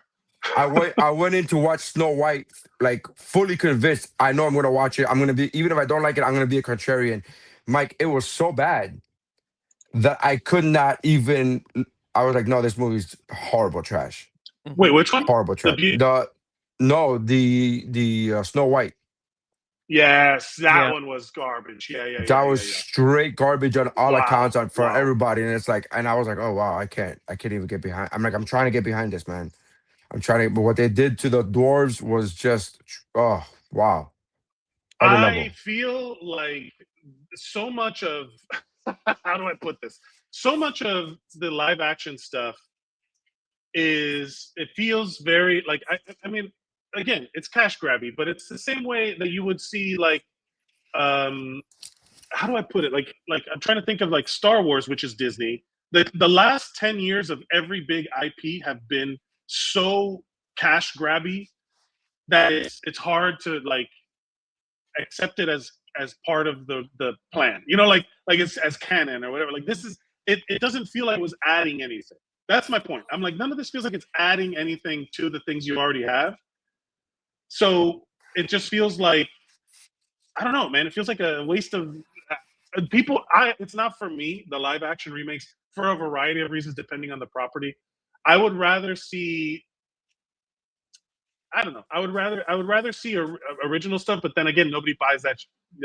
Speaker 3: I went in to watch Snow White like fully convinced. I know I'm gonna watch it. I'm gonna be, even if I don't like it, I'm gonna be a contrarian. Mike, it was so bad that I could not even. I was like, no, this movie's horrible trash.
Speaker 1: Wait, which one?
Speaker 3: Horrible trash. The Snow White.
Speaker 1: Yes, that
Speaker 8: Yeah.
Speaker 1: one was garbage. Yeah.
Speaker 3: That was straight garbage on all accounts for
Speaker 1: Wow.
Speaker 3: everybody. And it's like, and I was like, oh wow, I can't even get behind. I'm trying to get behind this, man. I'm trying to, but what they did to the dwarves was just, oh wow. Other level.
Speaker 1: I feel like so much of how do I put this? So much of the live action stuff is, it feels very like, I mean, again, it's cash grabby, but it's the same way that you would see like how do I put it? Like I'm trying to think of like Star Wars, which is Disney. The last 10 years of every big IP have been so cash grabby that it's hard to like accept it as part of the plan. You know, like it's as canon or whatever. Like this is it doesn't feel like it was adding anything. That's my point. I'm like, none of this feels like it's adding anything to the things you already have. So it just feels like, I don't know, man. It feels like a waste of people. It's not for me, the live action remakes, for a variety of reasons, depending on the property. I would rather see, I don't know. I would rather see original stuff, but then again, nobody buys that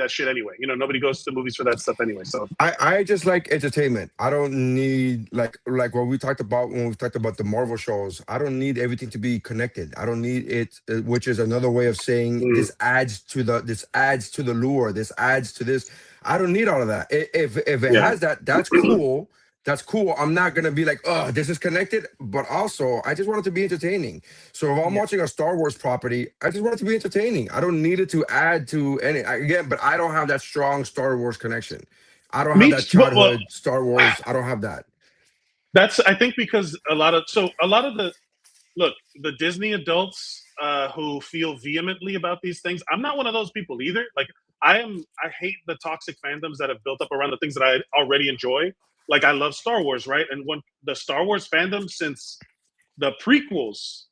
Speaker 1: shit anyway. You know, nobody goes to the movies for that stuff anyway. So
Speaker 3: I just like entertainment. I don't need like what we talked about when we talked about the Marvel shows. I don't need everything to be connected. I don't need it, which is another way of saying this adds to the lure. This adds to this. I don't need all of that. If it has that, that's cool. That's cool. I'm not gonna be like, oh, this is connected, but also I just want it to be entertaining. So if I'm watching a Star Wars property, I just want it to be entertaining. I don't need it to add to any again, but I don't have that strong Star Wars connection. I don't have that childhood Star Wars. I don't have that.
Speaker 1: That's, I think, because a lot of the Disney adults who feel vehemently about these things. I'm not one of those people either. Like I hate the toxic fandoms that have built up around the things that I already enjoy. Like I love Star Wars, right? And when the Star Wars fandom since the prequels,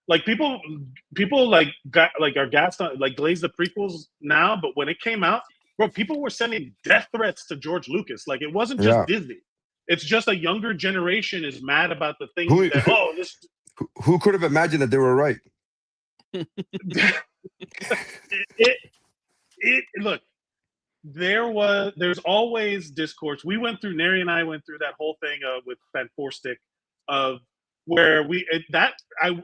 Speaker 1: like people like are gassed on, like glaze the prequels now, but when it came out, bro, people were sending death threats to George Lucas. Like it wasn't just Disney. It's just a younger generation is mad about the things
Speaker 3: who could have imagined that they were right?
Speaker 1: Look, there's always discourse. Neri and I went through that whole thing with Fan Four Stick of where I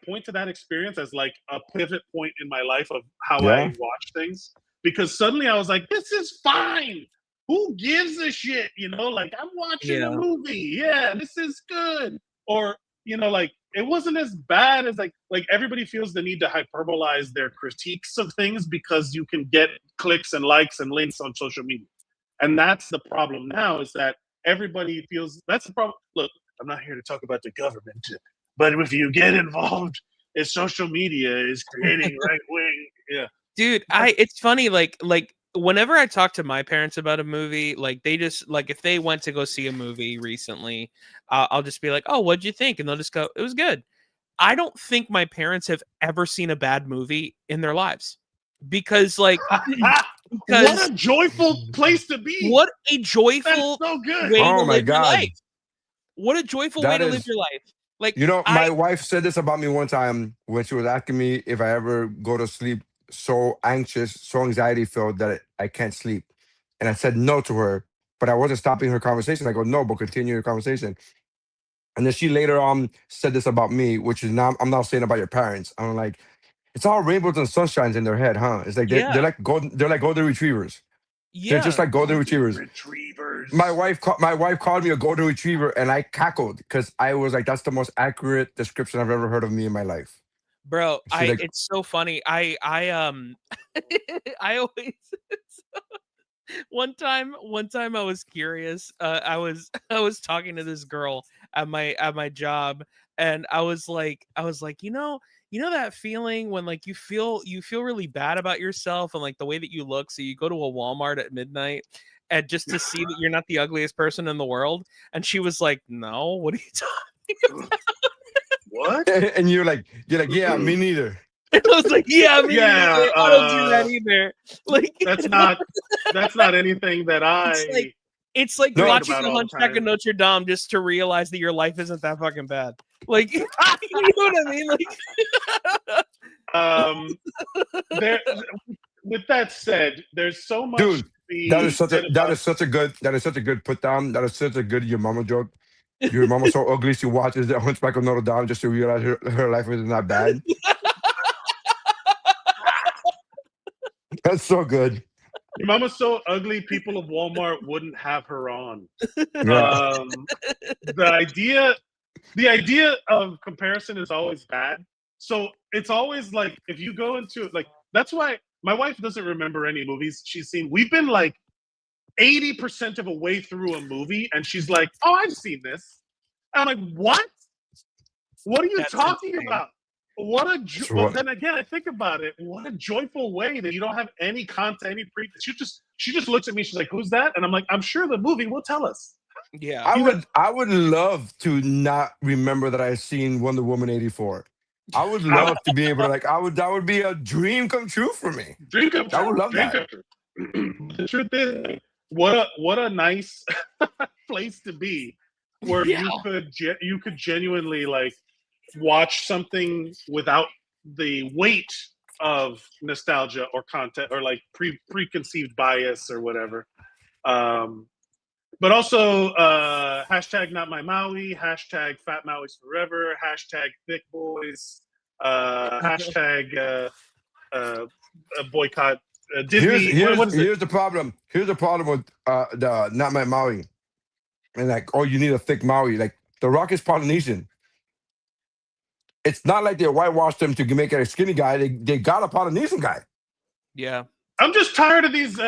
Speaker 1: point to that experience as like a pivot point in my life of how I watch things, because suddenly I was like, this is fine. Who gives a shit? You know, like I'm watching a movie. Yeah, this is good. Or, you know, like it wasn't as bad as like everybody feels the need to hyperbolize their critiques of things because you can get clicks and likes and links on social media. And that's the problem now, is that everybody feels that's the problem. Look, I'm not here to talk about the government, but if you get involved in social media is creating right wing. Yeah.
Speaker 8: Dude, it's funny, like whenever I talk to my parents about a movie, like they just like if they went to go see a movie recently, I'll just be like, "Oh, what'd you think?" And they'll just go, "It was good." I don't think my parents have ever seen a bad movie in their lives, because like,
Speaker 1: what a joyful place to be!
Speaker 8: What a joyful
Speaker 1: so good.
Speaker 8: way to live your life! What a joyful way to live your life! Like,
Speaker 3: you know, my wife said this about me one time when she was asking me if I ever go to sleep so anxious, so anxiety filled that I can't sleep. And I said no to her, but I wasn't stopping her conversation. I go, no, but continue your conversation. And then she later on said this about me, which is now, I'm not saying about your parents. I'm like, it's all rainbows and sunshines in their head, huh? It's like they're like golden retrievers.
Speaker 8: Yeah.
Speaker 3: They're just like golden retrievers. my wife called me a golden retriever, and I cackled because I was like, "That's the most accurate description I've ever heard of me in my life."
Speaker 8: Bro,
Speaker 3: She's like,
Speaker 8: it's so funny. I I always one time I was curious. I was talking to this girl at my job, and I was like, you know that feeling when like you feel really bad about yourself and like the way that you look, so you go to a Walmart at midnight and just to see that you're not the ugliest person in the world. And she was like, "No, what are you talking about?"
Speaker 1: What?
Speaker 3: and you're like, "Yeah, me neither."
Speaker 8: And I was like, "Yeah, me neither. I don't do that either." Like
Speaker 1: that's not anything that
Speaker 8: it's like
Speaker 3: No,
Speaker 8: watching
Speaker 1: about
Speaker 8: The
Speaker 1: all the
Speaker 8: Hunchback of
Speaker 1: time.
Speaker 8: Notre Dame just to realize that your life isn't that fucking bad. Like, you know what I mean? Like,
Speaker 1: there. With that said, there's so much.
Speaker 3: Dude,
Speaker 1: to be
Speaker 3: that is such a good put down. That is such a good your mama joke. Your mama's so ugly she watches the Hunchback of Notre Dame just to realize her life is not bad. That's so good.
Speaker 1: Your mama's so ugly, people of Walmart wouldn't have her on.
Speaker 3: Yeah.
Speaker 1: The idea of comparison is always bad. So it's always like if you go into like that's why my wife doesn't remember any movies she's seen. We've been like 80% of a way through a movie, and she's like, "Oh, I've seen this." I'm like, "What? What are you talking about?" But then again, I think about it. What a joyful way that you don't have any content, any pre. She just looks at me. She's like, "Who's that?" And I'm like, "I'm sure the movie will tell us."
Speaker 8: Yeah,
Speaker 3: I would love to not remember that I've seen Wonder Woman 84. I would love to be able to that would be a dream come true for me.
Speaker 1: Dream come true.
Speaker 3: I would love that.
Speaker 1: The truth is, what a nice place to be, where you could genuinely like watch something without the weight of nostalgia or content or like preconceived bias or whatever. But also hashtag not my Maui, hashtag fat Maui's forever, hashtag thick boys, hashtag boycott Disney.
Speaker 3: Here's the problem. Here's the problem with the not my Maui. And like, oh, you need a thick Maui. Like The Rock is Polynesian. It's not like they whitewashed him to make it a skinny guy. They got a Polynesian guy.
Speaker 8: Yeah.
Speaker 1: I'm just tired of these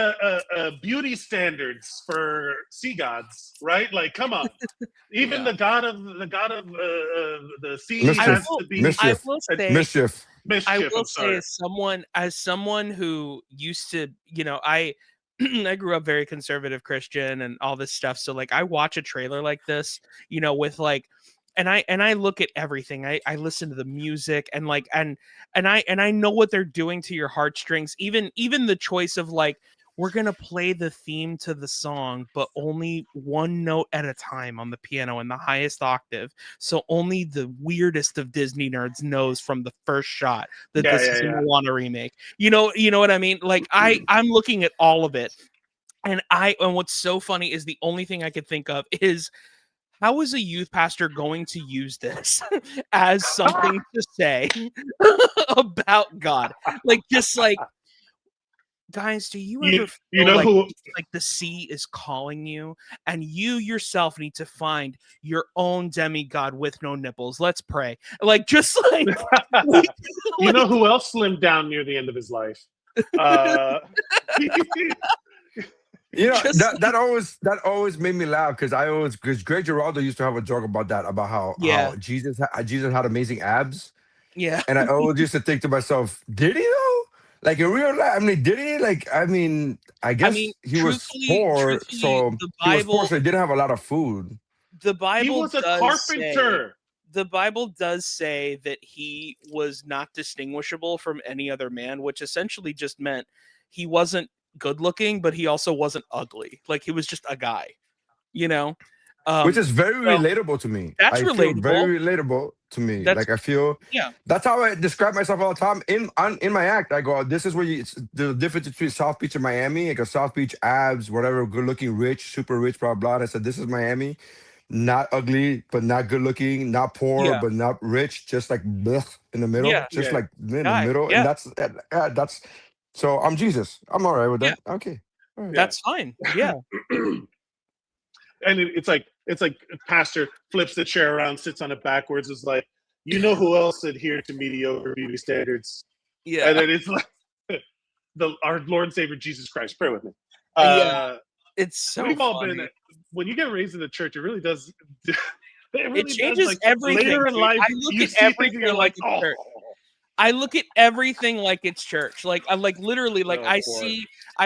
Speaker 1: beauty standards for sea gods, right? Like, come on. Even the god of the sea has to be
Speaker 3: mischief.
Speaker 8: I will say, as someone who used to, you know, I grew up very conservative Christian and all this stuff. So like, I watch a trailer like this, you know, with like. And I look at everything. I listen to the music and like and I know what they're doing to your heartstrings. Even the choice of like, we're gonna play the theme to the song, but only one note at a time on the piano in the highest octave. So only the weirdest of Disney nerds knows from the first shot that this is a Moana remake. You know what I mean? Like I'm looking at all of it, and what's so funny is the only thing I could think of is, how is a youth pastor going to use this as something to say about God? Like, just like, guys, do you ever feel like the sea is calling you and you yourself need to find your own demigod with no nipples? Let's pray. Like, just like,
Speaker 1: you know who else slimmed down near the end of his life?
Speaker 3: You know, that always made me laugh because Greg Giraldo used to have a joke about that, about how Jesus had amazing abs.
Speaker 8: Yeah.
Speaker 3: And I always used to think to myself, did he though? Like in real life, I mean, did he? Like, I mean, I guess he was poor, so he didn't have a lot of food.
Speaker 8: The Bible
Speaker 1: he was a carpenter.
Speaker 8: The Bible does say that he was not distinguishable from any other man, which essentially just meant he wasn't good looking, but he also wasn't ugly. Like, he was just a guy, you know,
Speaker 3: which is very relatable to me.
Speaker 8: That's relatable.
Speaker 3: Very relatable to me. Like, I feel that's how I describe myself all the time in my act. I go, this is where the difference between South Beach and Miami. Like a South Beach abs, whatever, good looking, rich, super rich, blah blah. And I said, this is Miami, not ugly but not good looking, not poor but not rich, just like blech, in the middle, like in the middle. And that's. So I'm Jesus. I'm all right with that. Okay.
Speaker 8: Right. That's fine. Yeah.
Speaker 1: And it's like pastor flips the chair around, sits on it backwards, is like, you know who else adhered to mediocre beauty standards?
Speaker 8: Yeah.
Speaker 1: And then it's like our Lord and Savior Jesus Christ. Pray with me.
Speaker 8: Yeah. It's so
Speaker 1: we've all
Speaker 8: funny.
Speaker 1: been, when you get raised in the church, it really does.
Speaker 8: It changes
Speaker 1: like,
Speaker 8: everything.
Speaker 1: Later in life,
Speaker 8: I look
Speaker 1: you
Speaker 8: at
Speaker 1: see things
Speaker 8: everything
Speaker 1: and you're
Speaker 8: like
Speaker 1: like,
Speaker 8: it's church. I look at everything like it's church. Like I like literally like
Speaker 1: Oh,
Speaker 8: I
Speaker 1: boy.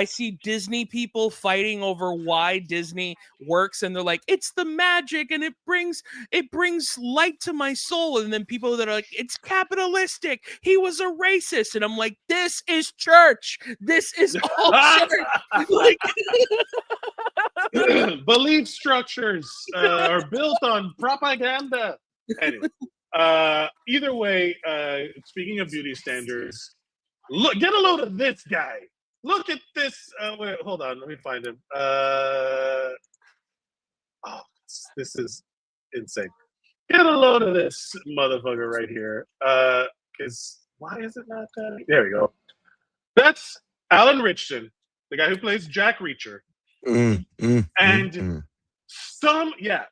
Speaker 8: see Disney people fighting over why Disney works, and they're like, it's the magic and it brings light to my soul. And then people that are like, it's capitalistic. He was a racist. And I'm like, this is church. This is all church. Like
Speaker 1: belief structures are built on propaganda. Anyway, either way, speaking of beauty standards, look, get a load of this guy. Look at this. Wait, hold on, let me find him. This is insane. Get a load of this motherfucker right here. Because why is it not that? There we go. That's Alan Richardson, the guy who plays Jack Reacher.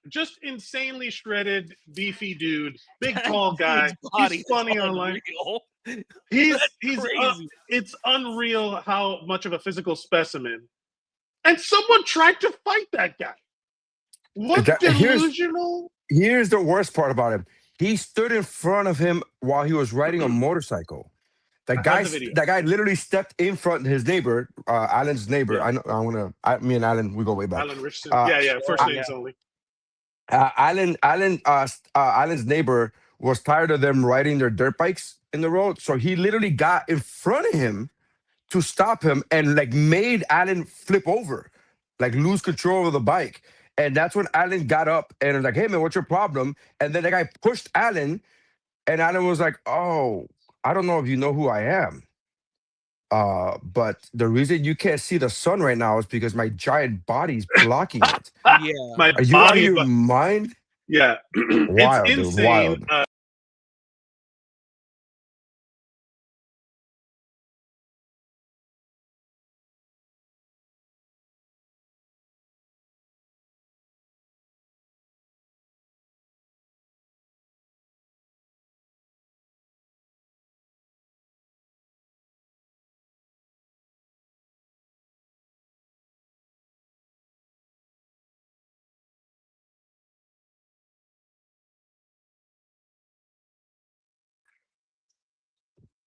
Speaker 1: Just insanely shredded, beefy dude, big tall guy. He's funny online. He's
Speaker 8: crazy.
Speaker 1: It's unreal how much of a physical specimen. And someone tried to fight that guy. What delusional?
Speaker 3: Here's the worst part about him. He stood in front of him while he was riding a motorcycle. That guy literally stepped in front of his neighbor, Alan's neighbor.
Speaker 1: Yeah.
Speaker 3: Me and Alan, we go way back.
Speaker 1: Alan Richardson. First names only.
Speaker 3: Alan's neighbor was tired of them riding their dirt bikes in the road, so he literally got in front of him to stop him and like made Alan flip over, like lose control of the bike. And that's when Alan got up and was like, "Hey man, what's your problem?" And then the guy pushed Alan, and Alan was like, "Oh, I don't know if you know who I am. But the reason you can't see the sun right now is because my giant body's blocking it."
Speaker 8: Yeah.
Speaker 3: Are you out of your mind?
Speaker 1: Yeah.
Speaker 3: Wild,
Speaker 1: it's
Speaker 3: dude,
Speaker 1: insane.
Speaker 3: wild.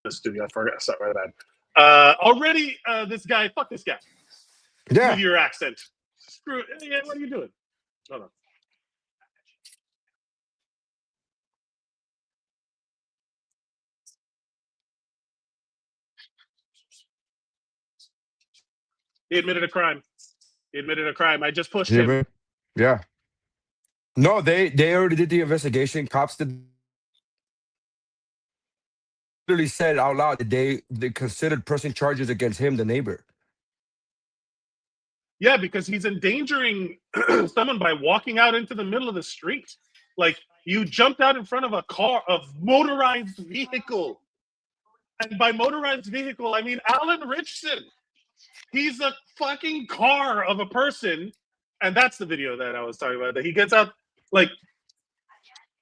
Speaker 1: The studio. I forgot. Sorry about that. Already, this guy. Fuck this guy.
Speaker 3: Yeah.
Speaker 1: With your accent. Screw it. Yeah, what are you doing? Hold on. He admitted a crime. I just pushed him.
Speaker 3: Yeah. No, they already did the investigation. Cops did. Literally said out loud that they considered pressing charges against him, the neighbor.
Speaker 1: Yeah, because he's endangering someone by walking out into the middle of the street. Like, you jumped out in front of a motorized vehicle. And by motorized vehicle, I mean Alan Richardson. He's a fucking car of a person. And that's the video that I was talking about. That he gets out, like,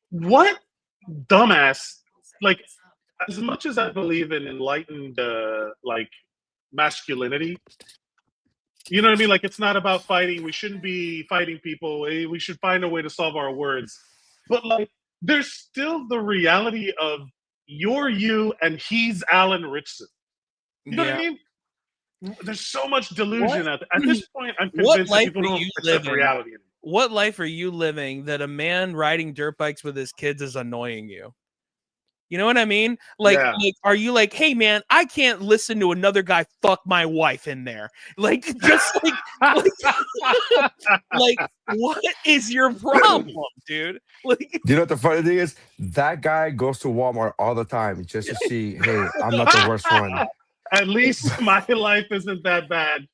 Speaker 1: what dumbass. Like, as much as I believe in enlightened, like, masculinity, you know what I mean? Like, it's not about fighting. We shouldn't be fighting people. We should find a way to solve our words. But, like, there's still the reality of you're you and he's Alan Richardson. You know what I mean? There's so much delusion out there. At this point, I'm convinced that people don't accept reality anymore.
Speaker 8: What life are you living that a man riding dirt bikes with his kids is annoying you? You know what I mean? Like, are you like, hey man, I can't listen to another guy fuck my wife in there? Like, just like what is your problem, dude? Like,
Speaker 3: you know what the funny thing is? That guy goes to Walmart all the time just to see, hey, I'm not the worst one.
Speaker 1: At least my life isn't that bad.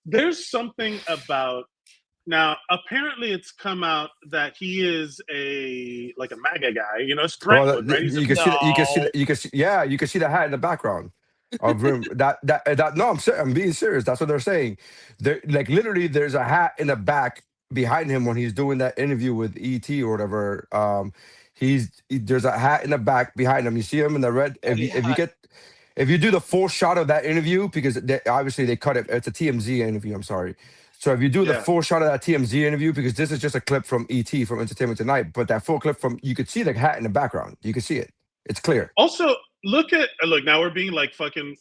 Speaker 1: There's something about. Now, apparently, it's come out that he is a MAGA guy. You know, it's Brentwood, right?
Speaker 3: You can see the hat in the background. of rim. No, I'm being serious. That's what they're saying. There, like literally, there's a hat in the back behind him when he's doing that interview with ET or whatever. There's a hat in the back behind him. You see him in the red. If you do the full shot of that interview, because obviously they cut it. It's a TMZ interview. I'm sorry. So if you do the full shot of that TMZ interview, because this is just a clip from ET from Entertainment Tonight, but that full clip you could see the hat in the background. You can see it. It's clear.
Speaker 1: Also, look now we're being like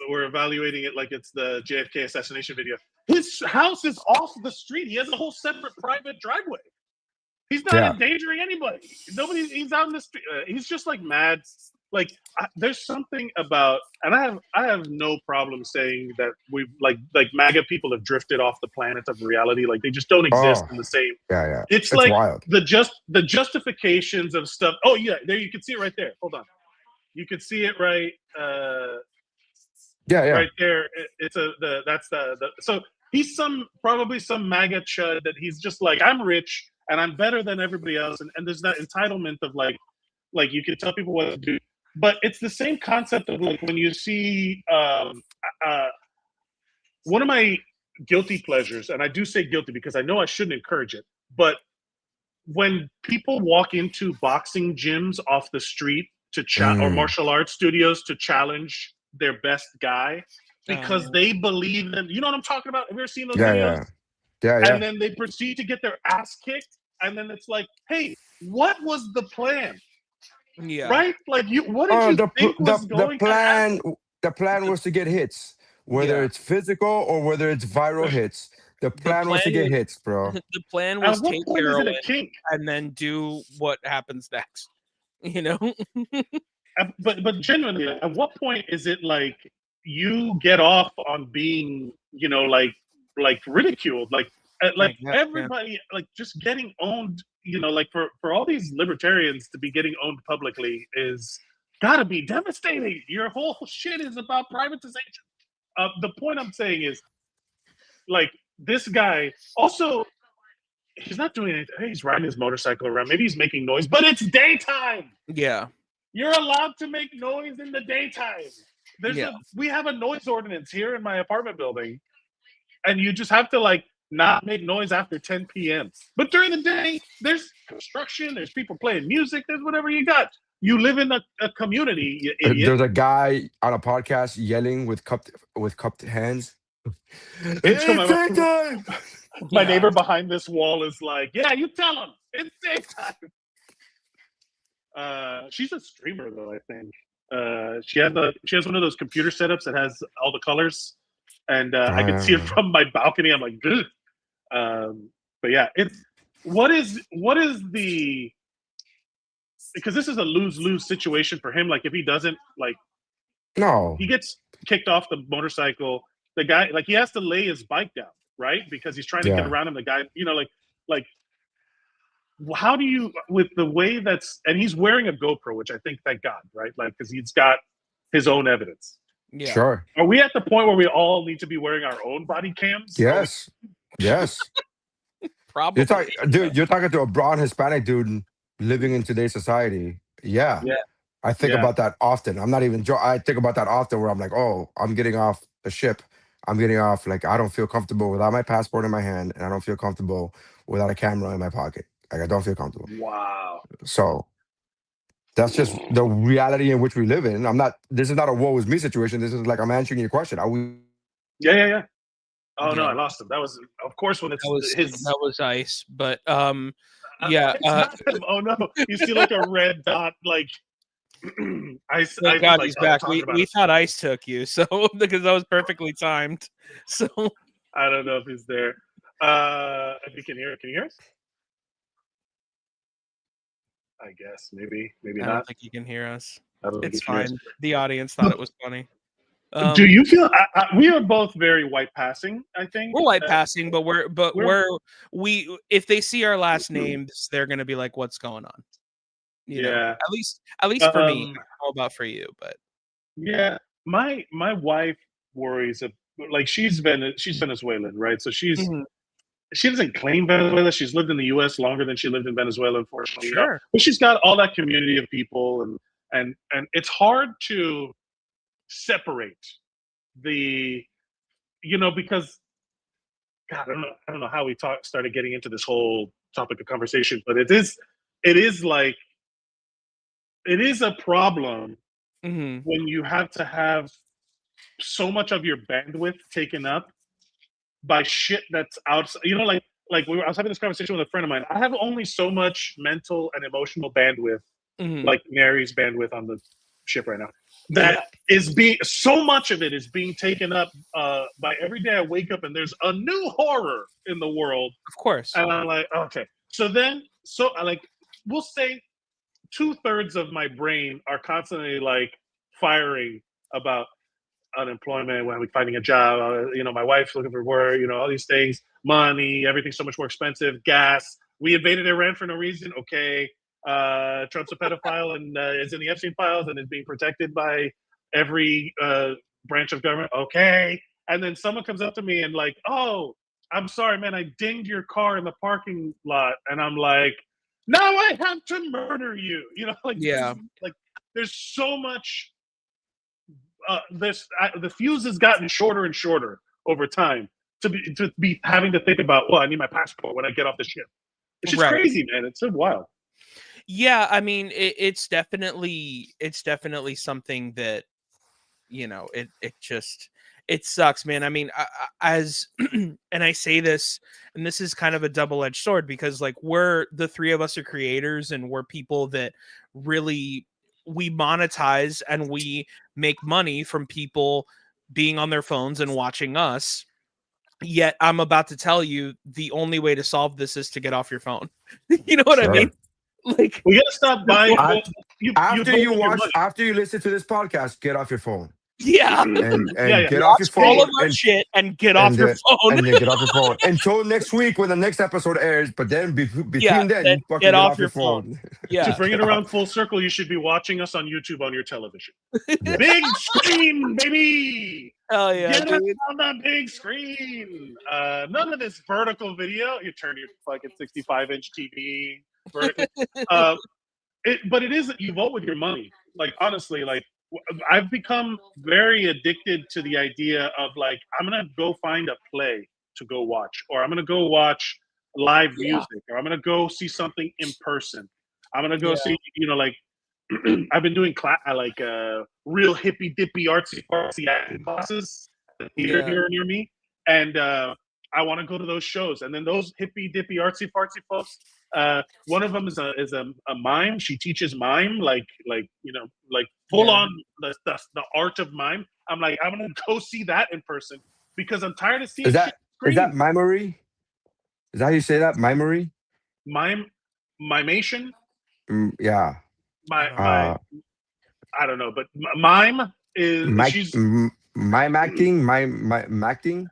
Speaker 1: we're evaluating it like it's the JFK assassination video. His house is off the street. He has a whole separate private driveway. He's not endangering anybody. He's out in the street. He's just like mad. Like there's something about, and I have no problem saying that we've like MAGA people have drifted off the planet of reality. Like they just don't exist in the same.
Speaker 3: Yeah.
Speaker 1: It's like
Speaker 3: wild.
Speaker 1: the justifications of stuff. Oh yeah, there you can see it right there. Hold on, you can see it right. Right there. So he's probably some MAGA chud that he's just like, I'm rich and I'm better than everybody else, and there's that entitlement of like you can tell people what to do. But it's the same concept of like when you see one of my guilty pleasures, and I do say guilty because I know I shouldn't encourage it, but when people walk into boxing gyms off the street to or martial arts studios to challenge their best guy because they believe in, you know what I'm talking about? Have you ever seen those videos?
Speaker 3: Yeah.
Speaker 1: And then they proceed to get their ass kicked, and then it's like, hey, what was the plan?
Speaker 8: Yeah.
Speaker 1: Right? Like what did you think was going to happen?
Speaker 3: The plan was to get hits, whether it's physical or whether it's viral hits. The plan was to get hits, bro.
Speaker 8: The plan was take heroin and then do what happens next. You know?
Speaker 1: But genuinely, at what point is it like you get off on being, you know, like ridiculed, like everybody like just getting owned, you know, like for all these libertarians to be getting owned publicly is gotta be devastating. Your whole shit is about privatization. The point I'm saying is, like, this guy also, he's not doing anything. Hey, he's riding his motorcycle around. Maybe he's making noise, but it's daytime.
Speaker 8: Yeah.
Speaker 1: You're allowed to make noise in the daytime. We have a noise ordinance here in my apartment building, and you just have to like not make noise after 10 p.m. But during the day, there's construction, there's people playing music, there's whatever you got. You live in a community, you idiot.
Speaker 3: There's a guy on a podcast yelling with cupped hands. It's daytime.
Speaker 1: My neighbor behind this wall is like, yeah, you tell him it's daytime. She's a streamer though, I think. She has one of those computer setups that has all the colors, and I can see it from my balcony. I'm like, ugh. But yeah, what is the, because this is a lose-lose situation for him. Like if he doesn't he gets kicked off the motorcycle. The guy, like, he has to lay his bike down, right? Because he's trying to get around him. The guy, you know, like how do you, with the way and he's wearing a GoPro, which I think, thank God, right? Like, because he's got his own evidence.
Speaker 8: Yeah.
Speaker 3: Sure.
Speaker 1: Are we at the point where we all need to be wearing our own body cams?
Speaker 3: Yes. Yes.
Speaker 8: Probably.
Speaker 3: You're talking to a brown Hispanic dude living in today's society. Yeah. I think about that often. I'm not even I think about that often where I'm like, oh, I'm getting off the ship. I'm getting off. Like, I don't feel comfortable without my passport in my hand, and I don't feel comfortable without a camera in my pocket. Like, I don't feel comfortable.
Speaker 1: Wow.
Speaker 3: So that's just the reality in which we live in. This is not a woe is me situation. This is like, I'm answering your question. Are we?
Speaker 1: Yeah. Oh no, I lost him. That was, of course, when
Speaker 8: that was ice, but
Speaker 1: oh no, you see like a red dot, like ice.
Speaker 8: Thank God he's back. We thought ice took you, so because that was perfectly timed. So
Speaker 1: I don't know if he's there. If you can you hear us? I guess maybe not.
Speaker 8: I don't think you can hear us. It's
Speaker 1: fine.
Speaker 8: The audience thought it was funny.
Speaker 1: Do you feel we are both very white passing? I think
Speaker 8: we're white passing, but we if they see our last names, they're gonna be like, "What's going on?" You know? At least for me. I don't know about for you, but
Speaker 1: yeah, my wife worries. Like she's Venezuelan, right? So she doesn't claim Venezuela. She's lived in the U.S. longer than she lived in Venezuela, unfortunately.
Speaker 8: Sure.
Speaker 1: But she's got all that community of people, and it's hard to separate because God, I don't know how we started getting into this whole topic of conversation, but it is a problem when you have to have so much of your bandwidth taken up by shit that's outside. I was having this conversation with a friend of mine. I have only so much mental and emotional bandwidth, like Nery's bandwidth on the ship right now. That is so much of it is being taken up by every day I wake up and there's a new horror in the world.
Speaker 8: Of course.
Speaker 1: And I'm like, okay. We'll say 2/3 of my brain are constantly like firing about unemployment, when I'm finding a job, my wife's looking for work, all these things, money, everything's so much more expensive, gas. We invaded Iran for no reason. Okay. Trump's a pedophile and is in the Epstein files and is being protected by every branch of government. Okay. And then someone comes up to me and like, oh, I'm sorry, man, I dinged your car in the parking lot. And I'm like, now I have to murder you. There's so much. The fuse has gotten shorter and shorter over time to be having to think about, well, I need my passport when I get off the ship. It's just crazy, man. It's so wild.
Speaker 8: Yeah, I mean, it's definitely something that, it sucks, man. I mean, and I say this, and this is kind of a double-edged sword, because like the three of us are creators and we're people that really, we monetize and we make money from people being on their phones and watching us. Yet I'm about to tell you the only way to solve this is to get off your phone. You know what I mean? Like,
Speaker 1: we gotta stop buying.
Speaker 3: After you listen to this podcast, get off your phone.
Speaker 8: Yeah,
Speaker 3: and get off your phone.
Speaker 8: All of our shit and get off your phone.
Speaker 3: And then get off your phone until next week when the next episode airs. But then between then, you fucking get off your phone.
Speaker 8: Yeah.
Speaker 1: To bring it around full circle, you should be watching us on YouTube on your television. Big screen, baby.
Speaker 8: Hell yeah,
Speaker 1: get us on the big screen. None of this vertical video. You turn your fucking 65-inch TV. But it is, you vote with your money. Like, honestly, like, I've become very addicted to the idea of like, I'm gonna go find a play to go watch, or I'm gonna go watch live music, or I'm gonna go see something in person. I'm gonna go see, like I've been doing real hippy dippy artsy fartsy acting classes here near me, and I want to go to those shows. And then those hippy dippy artsy fartsy folks, one of them is a mime. She teaches mime, like full on the art of mime. I'm like, I'm gonna go see that in person because I'm tired of seeing.
Speaker 3: Is that mimery? Is that how you say that? Mimery?
Speaker 1: Mimation?
Speaker 3: Yeah.
Speaker 1: I don't know, but mime is
Speaker 3: mime acting, mime acting.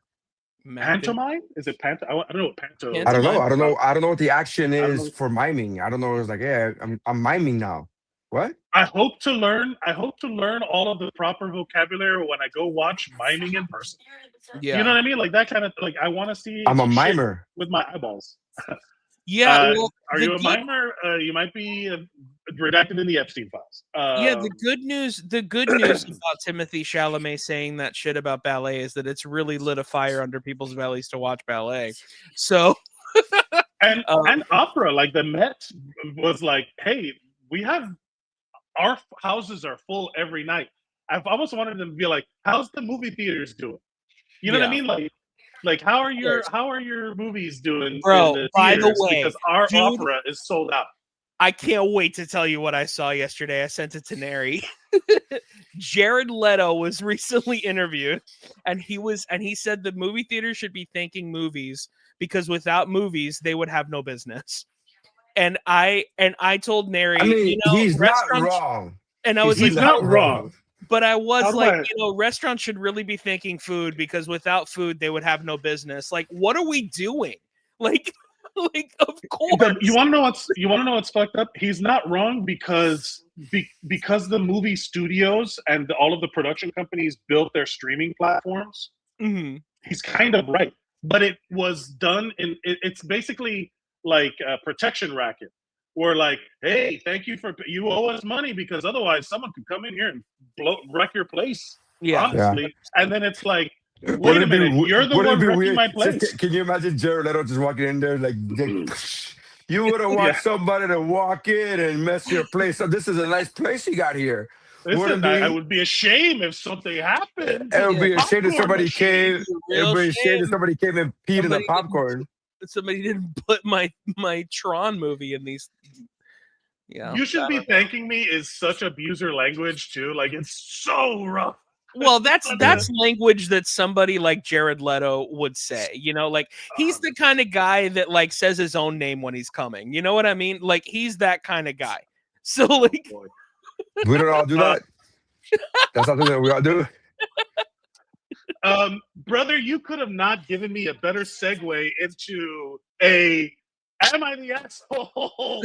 Speaker 1: Pantomime? Is it panto? I don't know what panto.
Speaker 3: I don't know. I don't know what the action is for miming. I don't know. It's like, yeah, I'm miming now. What?
Speaker 1: I hope to learn all of the proper vocabulary when I go watch miming in person.
Speaker 8: Yeah.
Speaker 1: You know what I mean? Like that kind of, like, I want to see.
Speaker 3: I'm a mimer
Speaker 1: with my eyeballs.
Speaker 8: Yeah.
Speaker 1: Are you a mimer? You might be redacted in the Epstein files.
Speaker 8: The good news about Timothée Chalamet saying that shit about ballet is that it's really lit a fire under people's bellies to watch ballet. So,
Speaker 1: and opera, like the Met was like, hey, our houses are full every night. I've almost wanted them to be like, how's the movie theaters doing? You know what I mean? Like how are your movies doing?
Speaker 8: Bro, by the way,
Speaker 1: because our opera is sold out.
Speaker 8: I can't wait to tell you what I saw yesterday. I sent it to Nery. Jared Leto was recently interviewed, and he said the movie theater should be thanking movies because without movies they would have no business. And I told Nery,
Speaker 3: he's not wrong.
Speaker 8: And I was
Speaker 1: he's not wrong.
Speaker 8: But I was restaurants should really be thanking food because without food they would have no business. Like, what are we doing? Like of course.
Speaker 1: You want to know what's fucked up? He's not wrong because the movie studios and all of the production companies built their streaming platforms.
Speaker 8: Mm-hmm.
Speaker 1: He's kind of right, but it was done it's basically like a protection racket. We're like, hey, thank you you owe us money because otherwise someone could come in here and wreck your place.
Speaker 8: Yeah.
Speaker 1: honestly. And then it's like, wait
Speaker 3: Wouldn't
Speaker 1: a
Speaker 3: it be
Speaker 1: minute, you're the
Speaker 3: wouldn't
Speaker 1: one
Speaker 3: it be
Speaker 1: wrecking
Speaker 3: weird?
Speaker 1: my
Speaker 3: Just,
Speaker 1: place.
Speaker 3: can you imagine Jared Leto just walking in there like, you would have want
Speaker 1: Yeah.
Speaker 3: somebody to walk in and mess your place up. This is a nice place you got here.
Speaker 1: Listen,
Speaker 3: Wouldn't
Speaker 1: I
Speaker 3: be?
Speaker 1: would be ashamed if something happened
Speaker 3: It
Speaker 1: to
Speaker 3: would
Speaker 1: the
Speaker 3: be a shame if
Speaker 1: popcorn
Speaker 3: somebody
Speaker 1: machine.
Speaker 3: came.
Speaker 8: Real
Speaker 3: It would be a shame
Speaker 8: shame.
Speaker 3: if somebody came and peed in the popcorn.
Speaker 8: Somebody didn't put my Tron movie in these. Yeah.
Speaker 1: You should be thanking me is such abuser language too. Like it's so rough.
Speaker 8: Well, that's language that somebody like Jared Leto would say. You know, like he's the kind of guy that like says his own name when he's coming. You know what I mean? Like he's that kind of guy. So like,
Speaker 3: we don't all do that. That's something that we all do.
Speaker 1: Brother, you could have not given me a better segue into a "Am I the asshole?"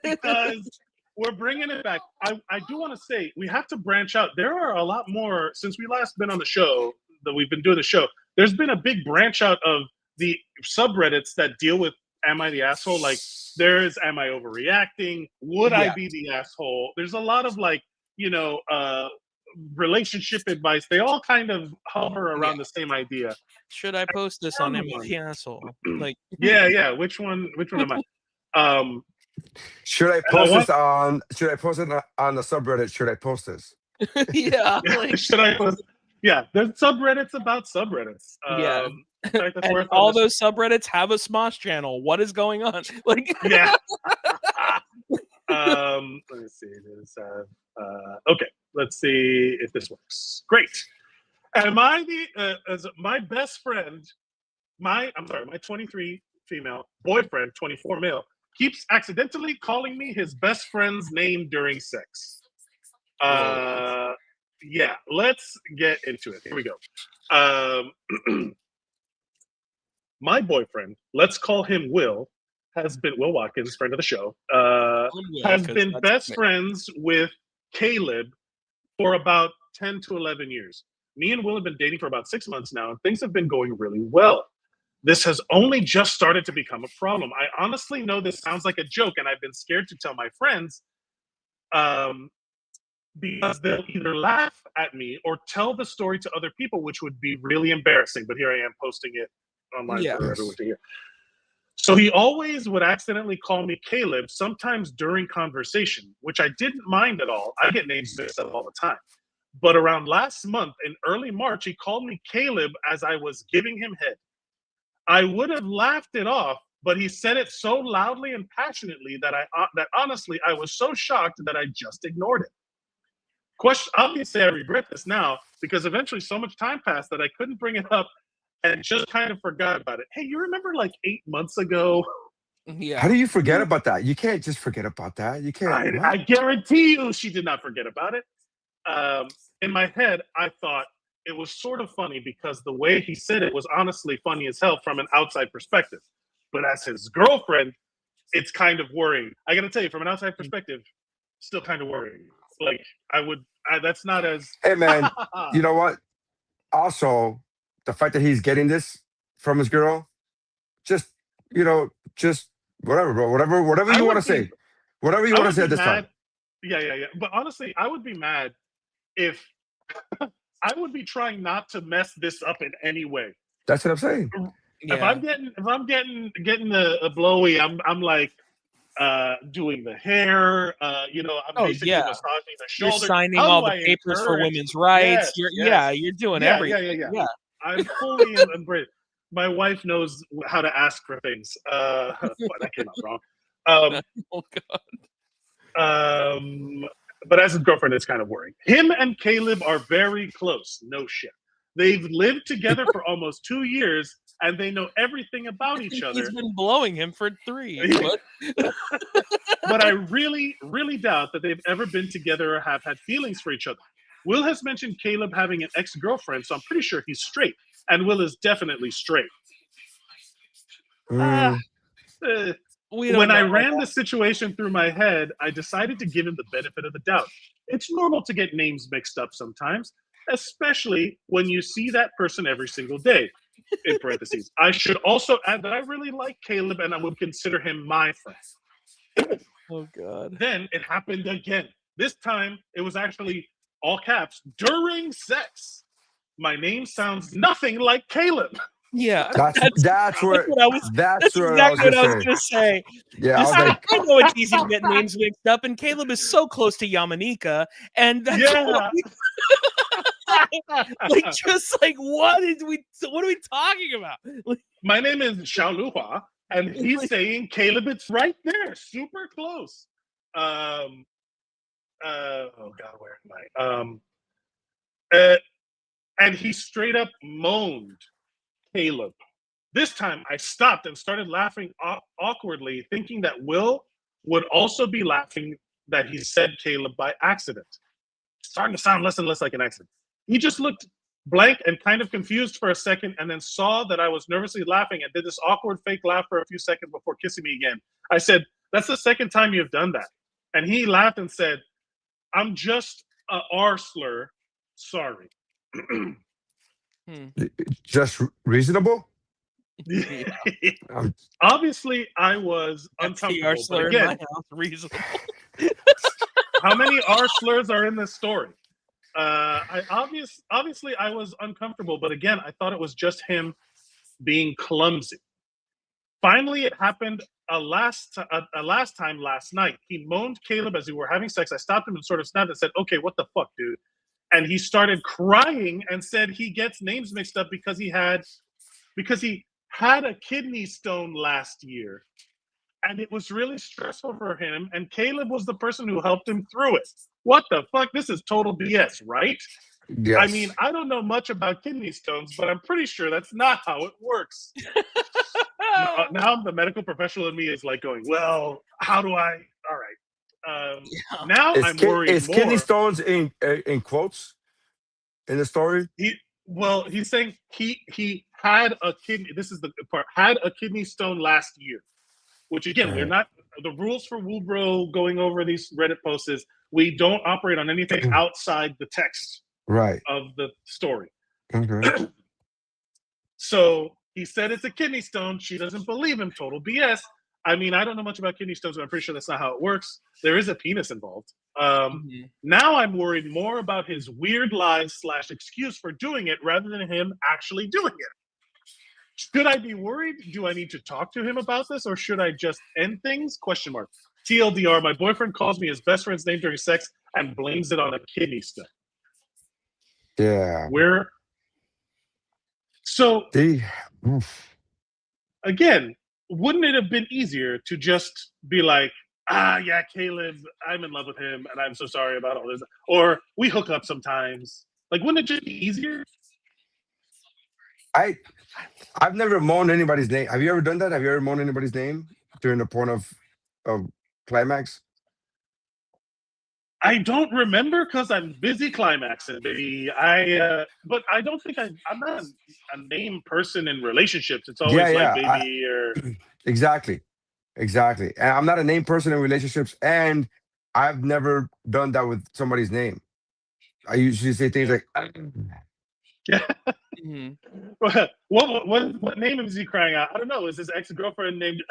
Speaker 1: because we're bringing it back. I do want to say we have to branch out. There are a lot more since we last been on the show that we've been doing the show. There's been a big branch out of the subreddits that deal with "Am I the asshole?" Like there's "Am I overreacting?" Would I be the asshole? There's a lot of like relationship advice. They all kind of hover around the same idea.
Speaker 8: Should I post this on Am I the Asshole? Like,
Speaker 1: yeah. Which one am I?
Speaker 3: Should I post this on? Should I post it on the subreddit? Should I post this?
Speaker 8: Yeah. Like,
Speaker 1: should I post? Yeah, there's subreddits about subreddits.
Speaker 8: Yeah.
Speaker 1: In fact, that's
Speaker 8: and
Speaker 1: worth
Speaker 8: all those subreddits have a Smosh channel. What is going on? Like,
Speaker 1: yeah. Let me see. Okay, let's see if this works. Great. Am I the as my best friend? My 23 female boyfriend, 24 male, keeps accidentally calling me his best friend's name during sex. Yeah, let's get into it. Here we go. My boyfriend, let's call him Will, has been Will Watkins, friend of the show, has been best friends with Caleb for about 10 to 11 years. Me and Will have been dating for about 6 months now, and things have been going really well. This has only just started to become a problem. I honestly know this sounds like a joke, and I've been scared to tell my friends because they'll either laugh at me or tell the story to other people, which would be really embarrassing. But here I am posting it online for everyone to hear. So he always would accidentally call me Caleb, sometimes during conversation, which I didn't mind at all. I get names mixed up all the time. But around last month, in early March, he called me Caleb as I was giving him head. I would have laughed it off, but he said it so loudly and passionately that honestly I was so shocked that I just ignored it. Obviously, I regret this now because eventually so much time passed that I couldn't bring it up and just kind of forgot about it. Hey, you remember like 8 months ago?
Speaker 8: Yeah.
Speaker 3: How do you forget about that? You can't just forget about that. You can't.
Speaker 1: I guarantee you she did not forget about it. In my head, I thought it was sort of funny because the way he said it was honestly funny as hell from an outside perspective. But as his girlfriend, it's kind of worrying. I got to tell you, from an outside perspective, still kind of worrying. Like, that's not as...
Speaker 3: Hey, man, you know what? Also, the fact that he's getting this from his girl, just whatever, bro. Whatever you want to say. Whatever you want to say at this time.
Speaker 1: Yeah. But honestly, I would be mad if I would be trying not to mess this up in any way.
Speaker 3: That's what I'm saying.
Speaker 1: Yeah. If I'm getting a blowy, I'm like doing the hair. I'm basically massaging the shoulder.
Speaker 8: You're signing all the papers for women's rights. You're doing everything. Yeah.
Speaker 1: I'm fully embraced. My wife knows how to ask for things. That came out wrong.
Speaker 8: Oh God.
Speaker 1: But as his girlfriend, it's kind of worrying. Him and Caleb are very close. No shit. They've lived together for almost 2 years, and they know everything about each other.
Speaker 8: He's been blowing him for 3.
Speaker 1: But I really, really doubt that they've ever been together or have had feelings for each other. Will has mentioned Caleb having an ex-girlfriend, so I'm pretty sure he's straight. And Will is definitely straight. When I ran the situation through my head, I decided to give him the benefit of the doubt. It's normal to get names mixed up sometimes, especially when you see that person every single day. In parentheses. I should also add that I really like Caleb and I would consider him my friend.
Speaker 8: Oh, God.
Speaker 1: Then it happened again. This time, it was actually all caps, during sex. My name sounds nothing like Caleb.
Speaker 8: Yeah,
Speaker 3: That's where
Speaker 8: what I was. That's
Speaker 3: what I was
Speaker 8: exactly what I
Speaker 3: gonna
Speaker 8: was
Speaker 3: say.
Speaker 8: going to say.
Speaker 3: Yeah, I was like,
Speaker 8: I know it's easy to get names mixed up, and Caleb is so close to Yamanika, and that's
Speaker 1: Yeah.
Speaker 8: like just like what are we talking about? Like,
Speaker 1: my name is Xiaoluhua, and he's saying Caleb, it's right there, super close. Oh God, where am I? And he straight up moaned Caleb. This time I stopped and started laughing awkwardly, thinking that Will would also be laughing that he said Caleb by accident. Starting to sound less and less like an accident. He just looked blank and kind of confused for a second, and then saw that I was nervously laughing and did this awkward fake laugh for a few seconds before kissing me again. I said, "That's the second time you've done that." And he laughed and said, "I'm just a R slur. Sorry."
Speaker 3: just reasonable.
Speaker 1: Obviously, I was
Speaker 8: that's the
Speaker 1: uncomfortable.
Speaker 8: R
Speaker 1: But
Speaker 8: slur in
Speaker 1: again,
Speaker 8: my house. Reasonable.
Speaker 1: how many R slurs are in this story? Obviously, I was uncomfortable, but again, I thought it was just him being clumsy. Finally, it happened a last time last night. He moaned Caleb as we were having sex. I stopped him and sort of snapped and said, "Okay, what the fuck, dude?" And he started crying and said he gets names mixed up because he had a kidney stone last year, and it was really stressful for him. And Caleb was the person who helped him through it. What the fuck? This is total BS, right?
Speaker 3: Yes.
Speaker 1: I mean, I don't know much about kidney stones, but I'm pretty sure that's not how it works. Now the medical professional in me is like going, well, how do I? All right. Now I'm worried
Speaker 3: is
Speaker 1: more.
Speaker 3: kidney stones in quotes in the story?
Speaker 1: He's saying he had a kidney. This is the part. Had a kidney stone last year, which again, we're not. The rules for WUBro going over these Reddit posts is we don't operate on anything outside the text of the story.
Speaker 3: Okay.
Speaker 1: So he said it's a kidney stone. She doesn't believe him. Total BS. I mean, I don't know much about kidney stones, but I'm pretty sure that's not how it works. There is a penis involved. Now I'm worried more about his weird lies / excuse for doing it rather than him actually doing it. Should I be worried? Do I need to talk to him about this, or should I just end things? Question mark. TLDR, my boyfriend calls me his best friend's name during sex and blames it on a kidney stone.
Speaker 3: Yeah.
Speaker 1: Again, wouldn't it have been easier to just be like, yeah, Caleb, I'm in love with him and I'm so sorry about all this, or we hook up sometimes? Like, wouldn't it just be easier?
Speaker 3: I've never moaned anybody's name. Have you ever done that? Have you ever moaned anybody's name during the point of climax?
Speaker 1: I don't remember because I'm busy climaxing, baby. But I don't think I'm not a name person in relationships. It's always like baby or
Speaker 3: exactly. And I'm not a name person in relationships, and I've never done that with somebody's name. I usually say things like,
Speaker 1: yeah. What name is he crying out? I don't know. Is his ex-girlfriend named?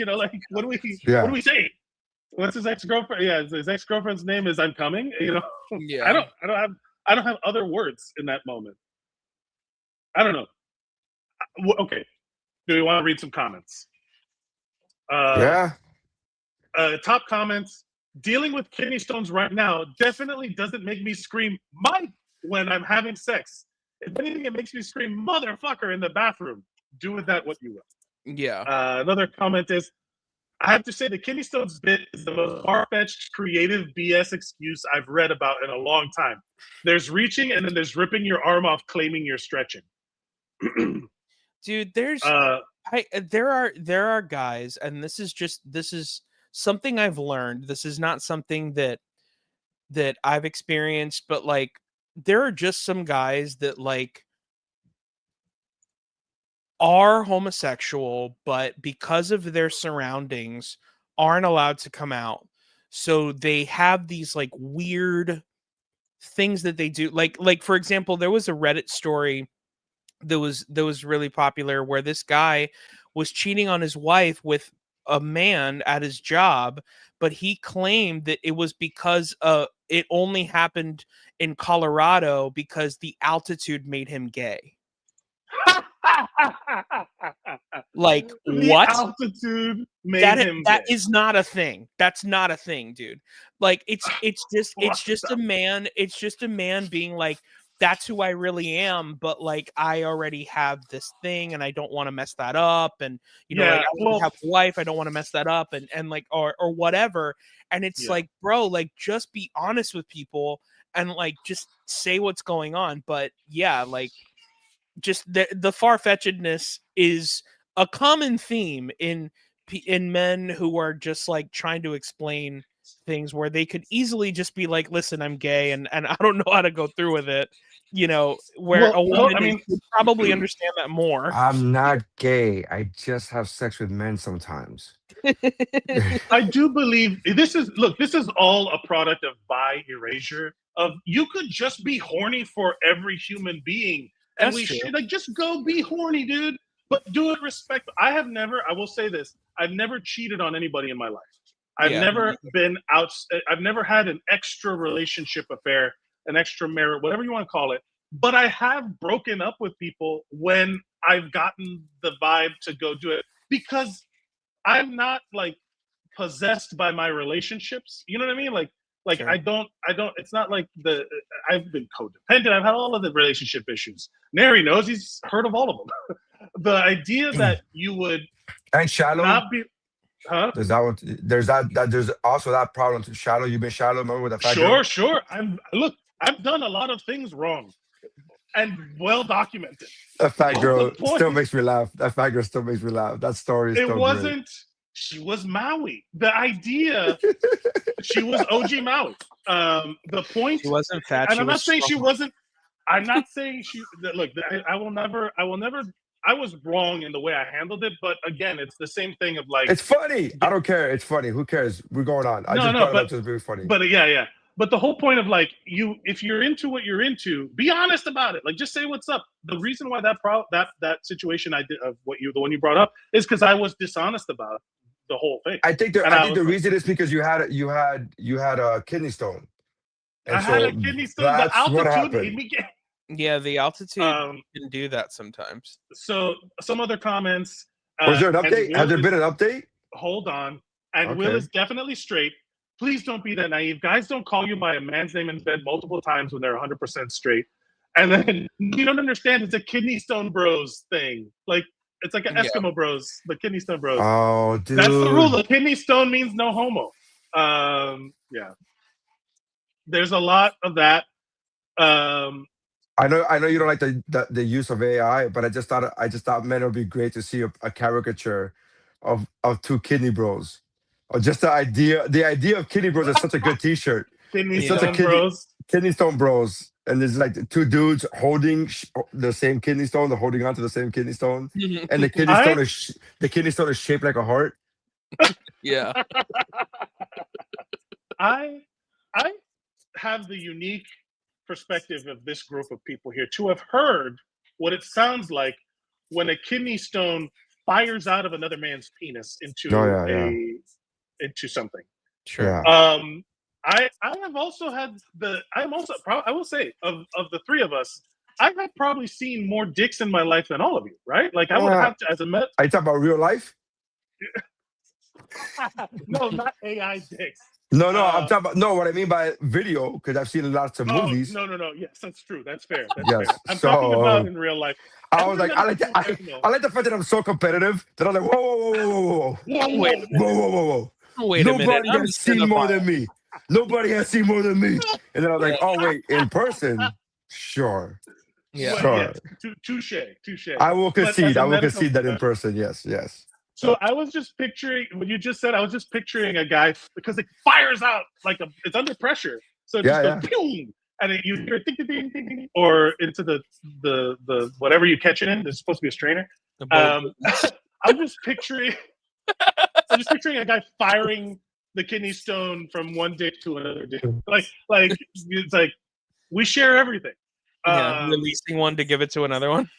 Speaker 1: Like what do we say? What's his ex-girlfriend? Yeah, his ex-girlfriend's name is I'm coming.
Speaker 8: Yeah.
Speaker 1: I don't have other words in that moment. I don't know. Okay. Do we want to read some comments? Top comments. Dealing with kidney stones right now definitely doesn't make me scream Mike when I'm having sex. If anything, it makes me scream motherfucker in the bathroom. Do with that what you will.
Speaker 8: Yeah.
Speaker 1: Another comment is, I have to say the kidney stones bit is the most far-fetched creative BS excuse I've read about in a long time. There's reaching and then there's ripping your arm off claiming you're stretching.
Speaker 8: Dude, there are guys, and this is something I've learned. This is not something that I've experienced, but like there are just some guys that like are homosexual, but because of their surroundings aren't allowed to come out. So they have these like weird things that they do. Like for example, there was a Reddit story that was really popular where this guy was cheating on his wife with a man at his job, but he claimed that it was because it only happened in Colorado because the altitude made him gay. Like,
Speaker 1: the
Speaker 8: what?
Speaker 1: altitude made him
Speaker 8: that
Speaker 1: gay.
Speaker 8: is not a thing. That's not a thing, dude. Like, it's just a man. It's just a man being like, that's who I really am, but like I already have this thing and I don't want to mess that up. And you know, like I already have a wife, I don't want to mess that up, and like or whatever. And it's like, bro, like just be honest with people and like just say what's going on. But yeah, like just the far-fetchedness is a common theme in men who are just like trying to explain things where they could easily just be like, listen, I'm gay and I don't know how to go through with it, you know, where a woman would probably understand that more.
Speaker 3: I'm not gay. I just have sex with men sometimes.
Speaker 1: I do believe this is all a product of bi erasure. Of you could just be horny for every human being, and
Speaker 8: That's
Speaker 1: we
Speaker 8: true.
Speaker 1: should like just go be horny, dude. But do it respect. I will say this: I've never cheated on anybody in my life. I've never been out. I've never had an extra relationship affair, an extra merit, whatever you want to call it. But I have broken up with people when I've gotten the vibe to go do it because I'm not like possessed by my relationships. You know what I mean? Like sure. I don't, it's not like I've been codependent. I've had all of the relationship issues. Nery knows, he's heard of all of them. The idea that you would
Speaker 3: and shallow
Speaker 1: not be, huh?
Speaker 3: There's that one. There's there's also that problem to shallow. You've been shallow, remember with the fat girl?
Speaker 1: Sure. I've done a lot of things wrong and well documented.
Speaker 3: That fat girl still makes me laugh. That fat girl still makes me laugh. That story is
Speaker 1: it wasn't great. She was Maui. The idea she was OG Maui. The point
Speaker 8: she wasn't fat.
Speaker 1: And I'm not saying she wasn't. I'm not saying she. Look, I will never. I was wrong in the way I handled it, but again, it's the same thing of like.
Speaker 3: It's funny. I don't care. It's funny. Who cares? We're going on. I just brought it up to be funny.
Speaker 1: But yeah. But the whole point of like if you're into what you're into, be honest about it. Like just say what's up. The reason why that situation I did of the one you brought up is because I was dishonest about the whole thing.
Speaker 3: I think the reason is because you had a kidney stone.
Speaker 1: And I had a kidney stone. The altitude made me get.
Speaker 8: Yeah, the altitude can do that sometimes.
Speaker 1: So some other comments.
Speaker 3: Was there an update? Has there been an update?
Speaker 1: Hold on. And Will is definitely straight. Please don't be that naive. Guys don't call you by a man's name in bed multiple times when they're 100% straight. And then you don't understand it's a kidney stone bros thing. Like it's like an Eskimo bros, the kidney stone bros.
Speaker 3: Oh, dude.
Speaker 1: That's the rule. The kidney stone means no homo. Yeah. There's a lot of that.
Speaker 3: I know you don't like the use of AI, but I just thought man, it would be great to see a caricature of two kidney bros. Or just the idea of kidney bros is such a good T-shirt. Kidney stone bros, and there's like two dudes holding the same kidney stone. They're holding onto the same kidney stone, and the kidney stone is shaped like a heart.
Speaker 8: Yeah.
Speaker 1: I have the unique perspective of this group of people here to have heard what it sounds like when a kidney stone fires out of another man's penis into into something.
Speaker 8: Sure.
Speaker 1: I have also had I will say of the three of us, I have probably seen more dicks in my life than all of you, right? Like I would have to, as a met.
Speaker 3: Are you talking about real life?
Speaker 1: No, not AI dicks.
Speaker 3: No, I'm talking about what I mean by video, because I've seen lots of movies.
Speaker 1: No. Yes, that's true. That's fair.
Speaker 3: Yes.
Speaker 1: Fair. I'm talking about in real life.
Speaker 3: I was like, I like the fact that I'm so competitive that I'm like, whoa.
Speaker 8: Wait a minute.
Speaker 3: Nobody has seen more than me. Nobody has seen more than me. And then I was like, oh wait, in person, sure.
Speaker 8: Yeah.
Speaker 3: Sure.
Speaker 1: Touche.
Speaker 3: I will concede. That in person. Yes.
Speaker 1: So I was just picturing what you just said. I was just picturing a guy because it fires out like it's under pressure. So it just goes boom, and you hear ding, ding, ding, ding, or into the whatever you catch it in. There's supposed to be a strainer. I'm just picturing a guy firing the kidney stone from one dick to another dick. Like it's like we share everything.
Speaker 8: Releasing one to give it to another one.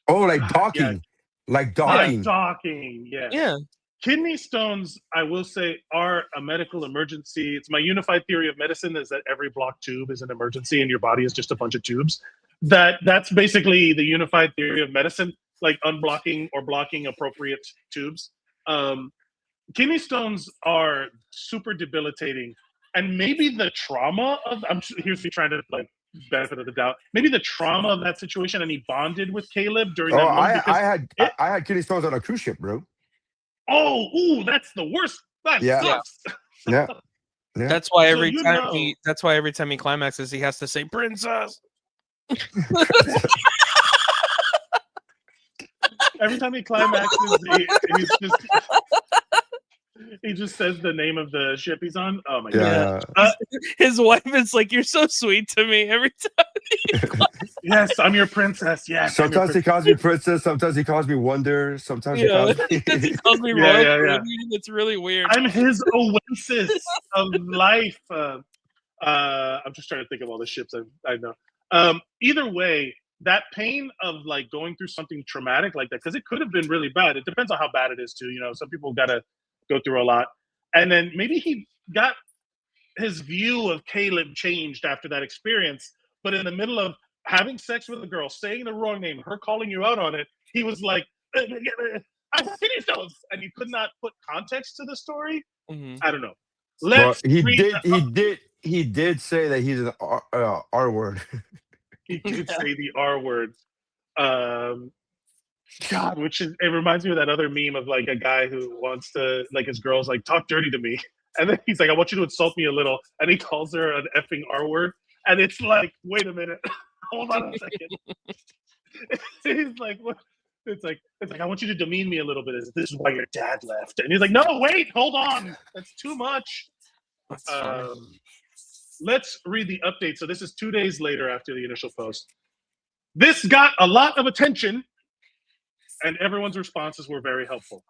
Speaker 3: Oh, like docking. Like docking.
Speaker 1: Docking, yeah.
Speaker 8: Yeah.
Speaker 1: Kidney stones, I will say, are a medical emergency. It's my unified theory of medicine is that every blocked tube is an emergency and your body is just a bunch of tubes. That's basically the unified theory of medicine, like unblocking or blocking appropriate tubes. Kidney stones are super debilitating. And maybe the trauma of, here's me trying to like benefit of the doubt, maybe the trauma of that situation, and he bonded with Caleb during that moment.
Speaker 3: I had kidney stones on a cruise ship, bro.
Speaker 1: Oh, ooh, that's the worst. That sucks.
Speaker 3: Yeah.
Speaker 8: That's why every time he climaxes, he has to say princess.
Speaker 1: Every time he climaxes, he just says the name of the ship he's on. Oh my god!
Speaker 8: His wife is like, "You're so sweet to me." Every time.
Speaker 1: Yes, I'm your princess. Yes.
Speaker 3: Sometimes he calls me princess. Sometimes he calls me wonder. Sometimes he calls
Speaker 8: me royal. It's really weird.
Speaker 1: I'm his oasis of life. I'm just trying to think of all the ships I know. Either way, that pain of like going through something traumatic like that, because it could have been really bad. It depends on how bad it is too. You know, some people gotta go through a lot, and then maybe he got his view of Caleb changed after that experience. But in the middle of having sex with a girl, saying the wrong name, her calling you out on it, he was like, "I have kidney stones," and you could not put context to the story. I don't know.
Speaker 3: He did say that he's an R word.
Speaker 1: He did say the R word. God, it reminds me of that other meme of like a guy who wants to, like, his girl's like, talk dirty to me, and then he's like, I want you to insult me a little, and he calls her an effing R word, and it's like, wait a minute, hold on a second. He's like, what? It's like I want you to demean me a little bit. This is why your dad left, and he's like, no, wait, hold on, that's too much. Let's read the update. So this is 2 days later after the initial post. This got a lot of attention, and everyone's responses were very helpful.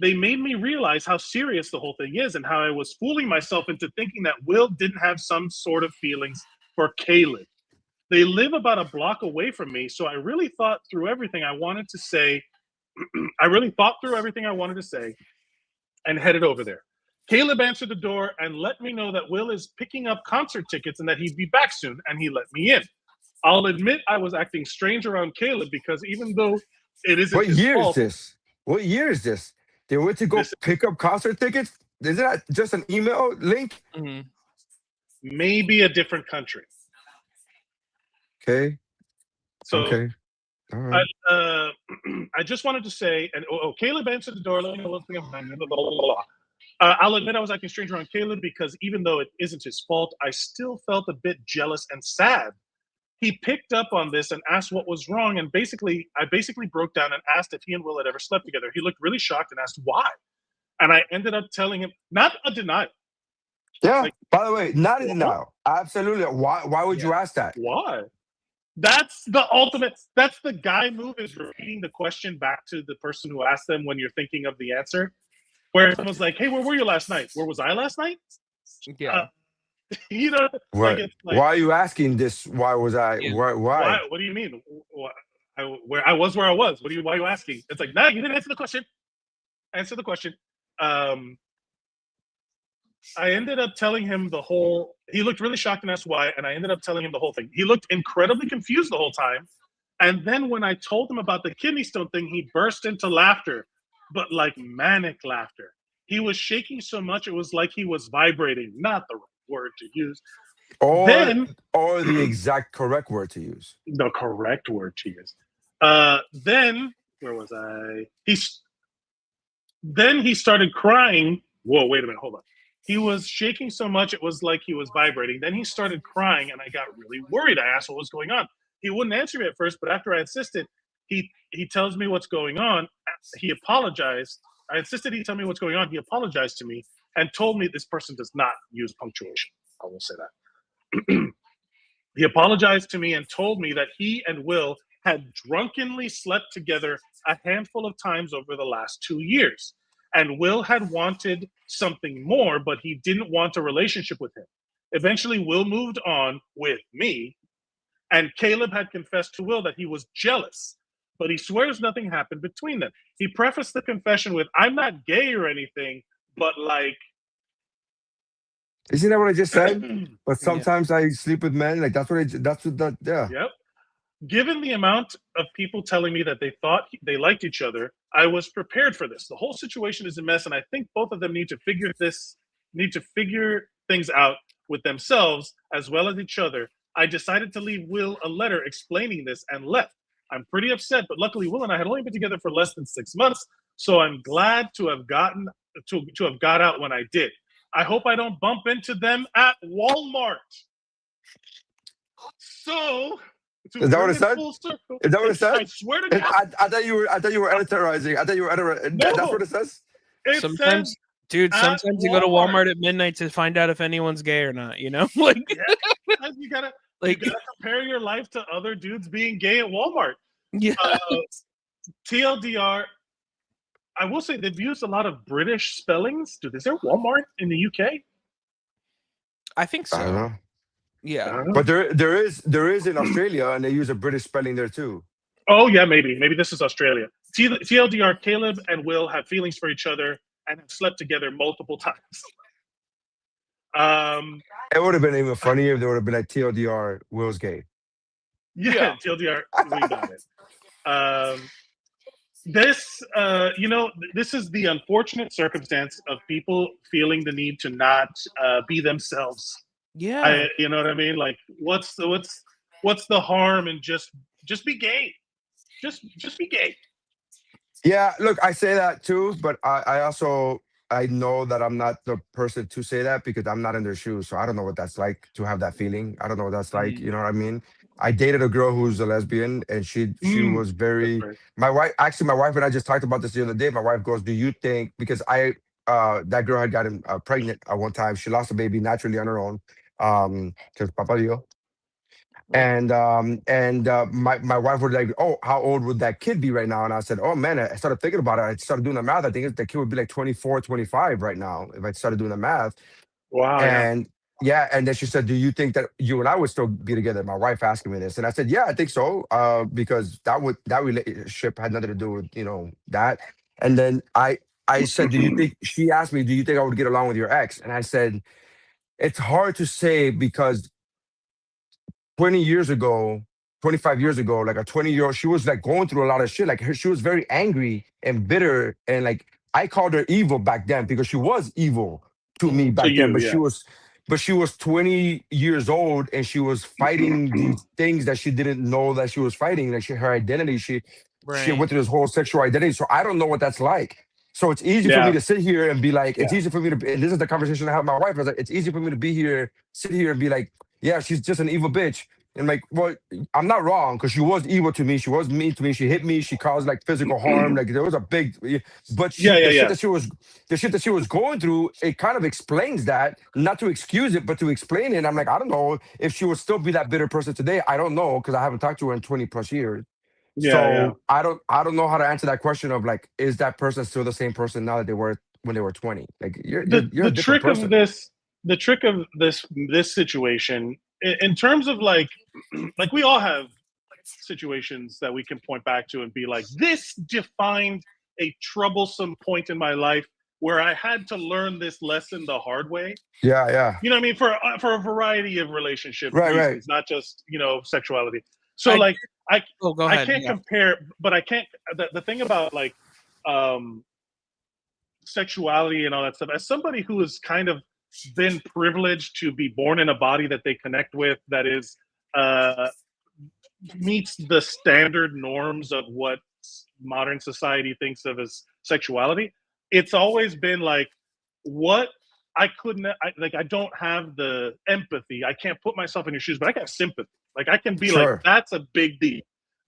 Speaker 1: They made me realize how serious the whole thing is and how I was fooling myself into thinking that Will didn't have some sort of feelings for Caleb. They live about a block away from me, so I really thought through everything I wanted to say. And headed over there. Caleb answered the door and let me know that Will is picking up concert tickets and that he'd be back soon, and he let me in. I'll admit I was acting strange around Caleb because even though it isn't his fault.
Speaker 3: What year is this? They went to go pick up concert tickets? Is that just an email link?
Speaker 1: Maybe a different country.
Speaker 3: Okay.
Speaker 1: So,
Speaker 3: okay. All right.
Speaker 1: I just wanted to say, and Caleb answered the door. Let me know what's going on. I'll admit I was acting strange around Caleb because even though it isn't his fault, I still felt a bit jealous and sad. He picked up on this and asked what was wrong, and I basically broke down and asked if he and Will had ever slept together. He looked really shocked and asked why. And I ended up telling him, not a denial.
Speaker 3: Yeah, like, by the way, not a denial. Absolutely. Why would you ask that?
Speaker 1: Why? That's the ultimate, that's the guy move, is repeating the question back to the person who asked them when you're thinking of the answer. Where it was like, hey, where were you last night? Where was I last night?
Speaker 8: Yeah.
Speaker 1: You know,
Speaker 3: what?
Speaker 1: Like
Speaker 3: why are you asking this? Why was I?
Speaker 1: Yeah.
Speaker 3: Why?
Speaker 1: What do you mean? Where I was? Why are you asking? It's like, nah, you didn't answer the question. Answer the question. I ended up telling him the whole. He looked really shocked and asked why, and I ended up telling him the whole thing. He looked incredibly confused the whole time, and then when I told him about the kidney stone thing, he burst into laughter, but like manic laughter. He was shaking so much it was like he was vibrating. Not the right word to use.
Speaker 3: Or the exact correct word to use.
Speaker 1: The correct word to use. Then where was I? Then he started crying. Whoa, wait a minute, hold on. He was shaking so much it was like he was vibrating. Then he started crying, and I got really worried. I asked what was going on. He wouldn't answer me at first, but after I insisted, he tells me what's going on. He apologized. I insisted he tell me what's going on. He apologized to me and told me this person does not use punctuation. I will say that. He apologized to me and told me that he and Will had drunkenly slept together a handful of times over the last 2 years. And Will had wanted something more, but he didn't want a relationship with him. Eventually, Will moved on with me, and Caleb had confessed to Will that he was jealous, but he swears nothing happened between them. He prefaced the confession with, "I'm not gay or anything, but like."
Speaker 3: Isn't that what I just said? But sometimes I sleep with men. Like that's what that. Yeah.
Speaker 1: Yep. Given the amount of people telling me that they thought they liked each other, I was prepared for this. The whole situation is a mess, and I think both of them need to figure things out with themselves as well as each other. I decided to leave Will a letter explaining this and left. I'm pretty upset, but luckily Will and I had only been together for less than 6 months, so I'm glad to have got out when I did. I hope I don't bump into them at Walmart. So,
Speaker 3: is that what it said? Is that what it said?
Speaker 1: I swear to God.
Speaker 3: I thought you were editorializing. I thought you were editorializing.
Speaker 1: No.
Speaker 3: That's what it says?
Speaker 8: Sometimes you go to Walmart at midnight to find out if anyone's gay or not, you know? Like
Speaker 1: you gotta compare your life to other dudes being gay at Walmart.
Speaker 8: Yeah.
Speaker 1: TLDR, I will say they've used a lot of British spellings. Dude, is there Walmart in the UK?
Speaker 8: I think so.
Speaker 3: I don't know.
Speaker 8: Yeah.
Speaker 3: But there is in Australia, and they use a British spelling there too.
Speaker 1: Oh yeah, maybe this is Australia. TLDR, Caleb and Will have feelings for each other and have slept together multiple times.
Speaker 3: It would have been even funnier if there would have been like TLDR, Will's gay.
Speaker 1: Yeah. TLDR, we got it. This is the unfortunate circumstance of people feeling the need to not be themselves.
Speaker 8: Yeah.
Speaker 1: You know what I mean? Like, what's the harm in just be gay? Just be gay.
Speaker 3: Yeah, look, I say that too, but I know that I'm not the person to say that because I'm not in their shoes. So I don't know what that's like to have that feeling. I don't know what that's like. You know what I mean? I dated a girl who's a lesbian, and she was very. My wife and I just talked about this the other day. My wife goes, "Do you think?" Because that girl had gotten pregnant at one time. She lost a baby naturally on her own, because Papa Dio. And my wife was like, "Oh, how old would that kid be right now?" And I said, "Oh man," I started thinking about it. I started doing the math. I think the kid would be like 24, 25 right now if I started doing the math.
Speaker 1: Wow.
Speaker 3: And and then she said, "Do you think that you and I would still be together?" My wife asking me this, and I said, "Yeah, I think so," because that relationship had nothing to do with that. And then I said, "Do you think?" She asked me, "Do you think I would get along with your ex?" And I said, "It's hard to say because 20 years ago, 25 years ago, like a 20-year-old, she was like going through a lot of shit. Like she was very angry and bitter. And like I called her evil back then because she was evil to me back then. But she was 20 years old and she was fighting these things that she didn't know that she was fighting. Like her identity, she went through this whole sexual identity. So I don't know what that's like. So it's easy for me to sit here and be like, it's easy for me to, and this is the conversation I have with my wife. I was like, it's easy for me to be here, sit here and be like, yeah, she's just an evil bitch. And like, well, I'm not wrong because she was evil to me. She was mean to me. She hit me. She caused like physical harm. Like there was a big, but the shit that she was going through, it kind of explains that, not to excuse it, but to explain it. And I'm like, I don't know if she would still be that bitter person today. I don't know because I haven't talked to her in 20 plus years. I don't know how to answer that question of like, is that person still the same person now that they were when they were 20? Like you're a different person.
Speaker 1: The trick of this situation, in terms of like we all have situations that we can point back to and be like, this defined a troublesome point in my life where I had to learn this lesson the hard way.
Speaker 3: Yeah.
Speaker 1: You know what I mean? For a variety of relationship
Speaker 3: reasons,
Speaker 1: right. Not just, sexuality. So I can't compare, but I can't, the thing about like sexuality and all that stuff, as somebody who has kind of been privileged to be born in a body that they connect with, that is meets the standard norms of what modern society thinks of as sexuality, it's always been like, what I don't have the empathy. I can't put myself in your shoes, but I got sympathy. Like I can be like, that's a big deal.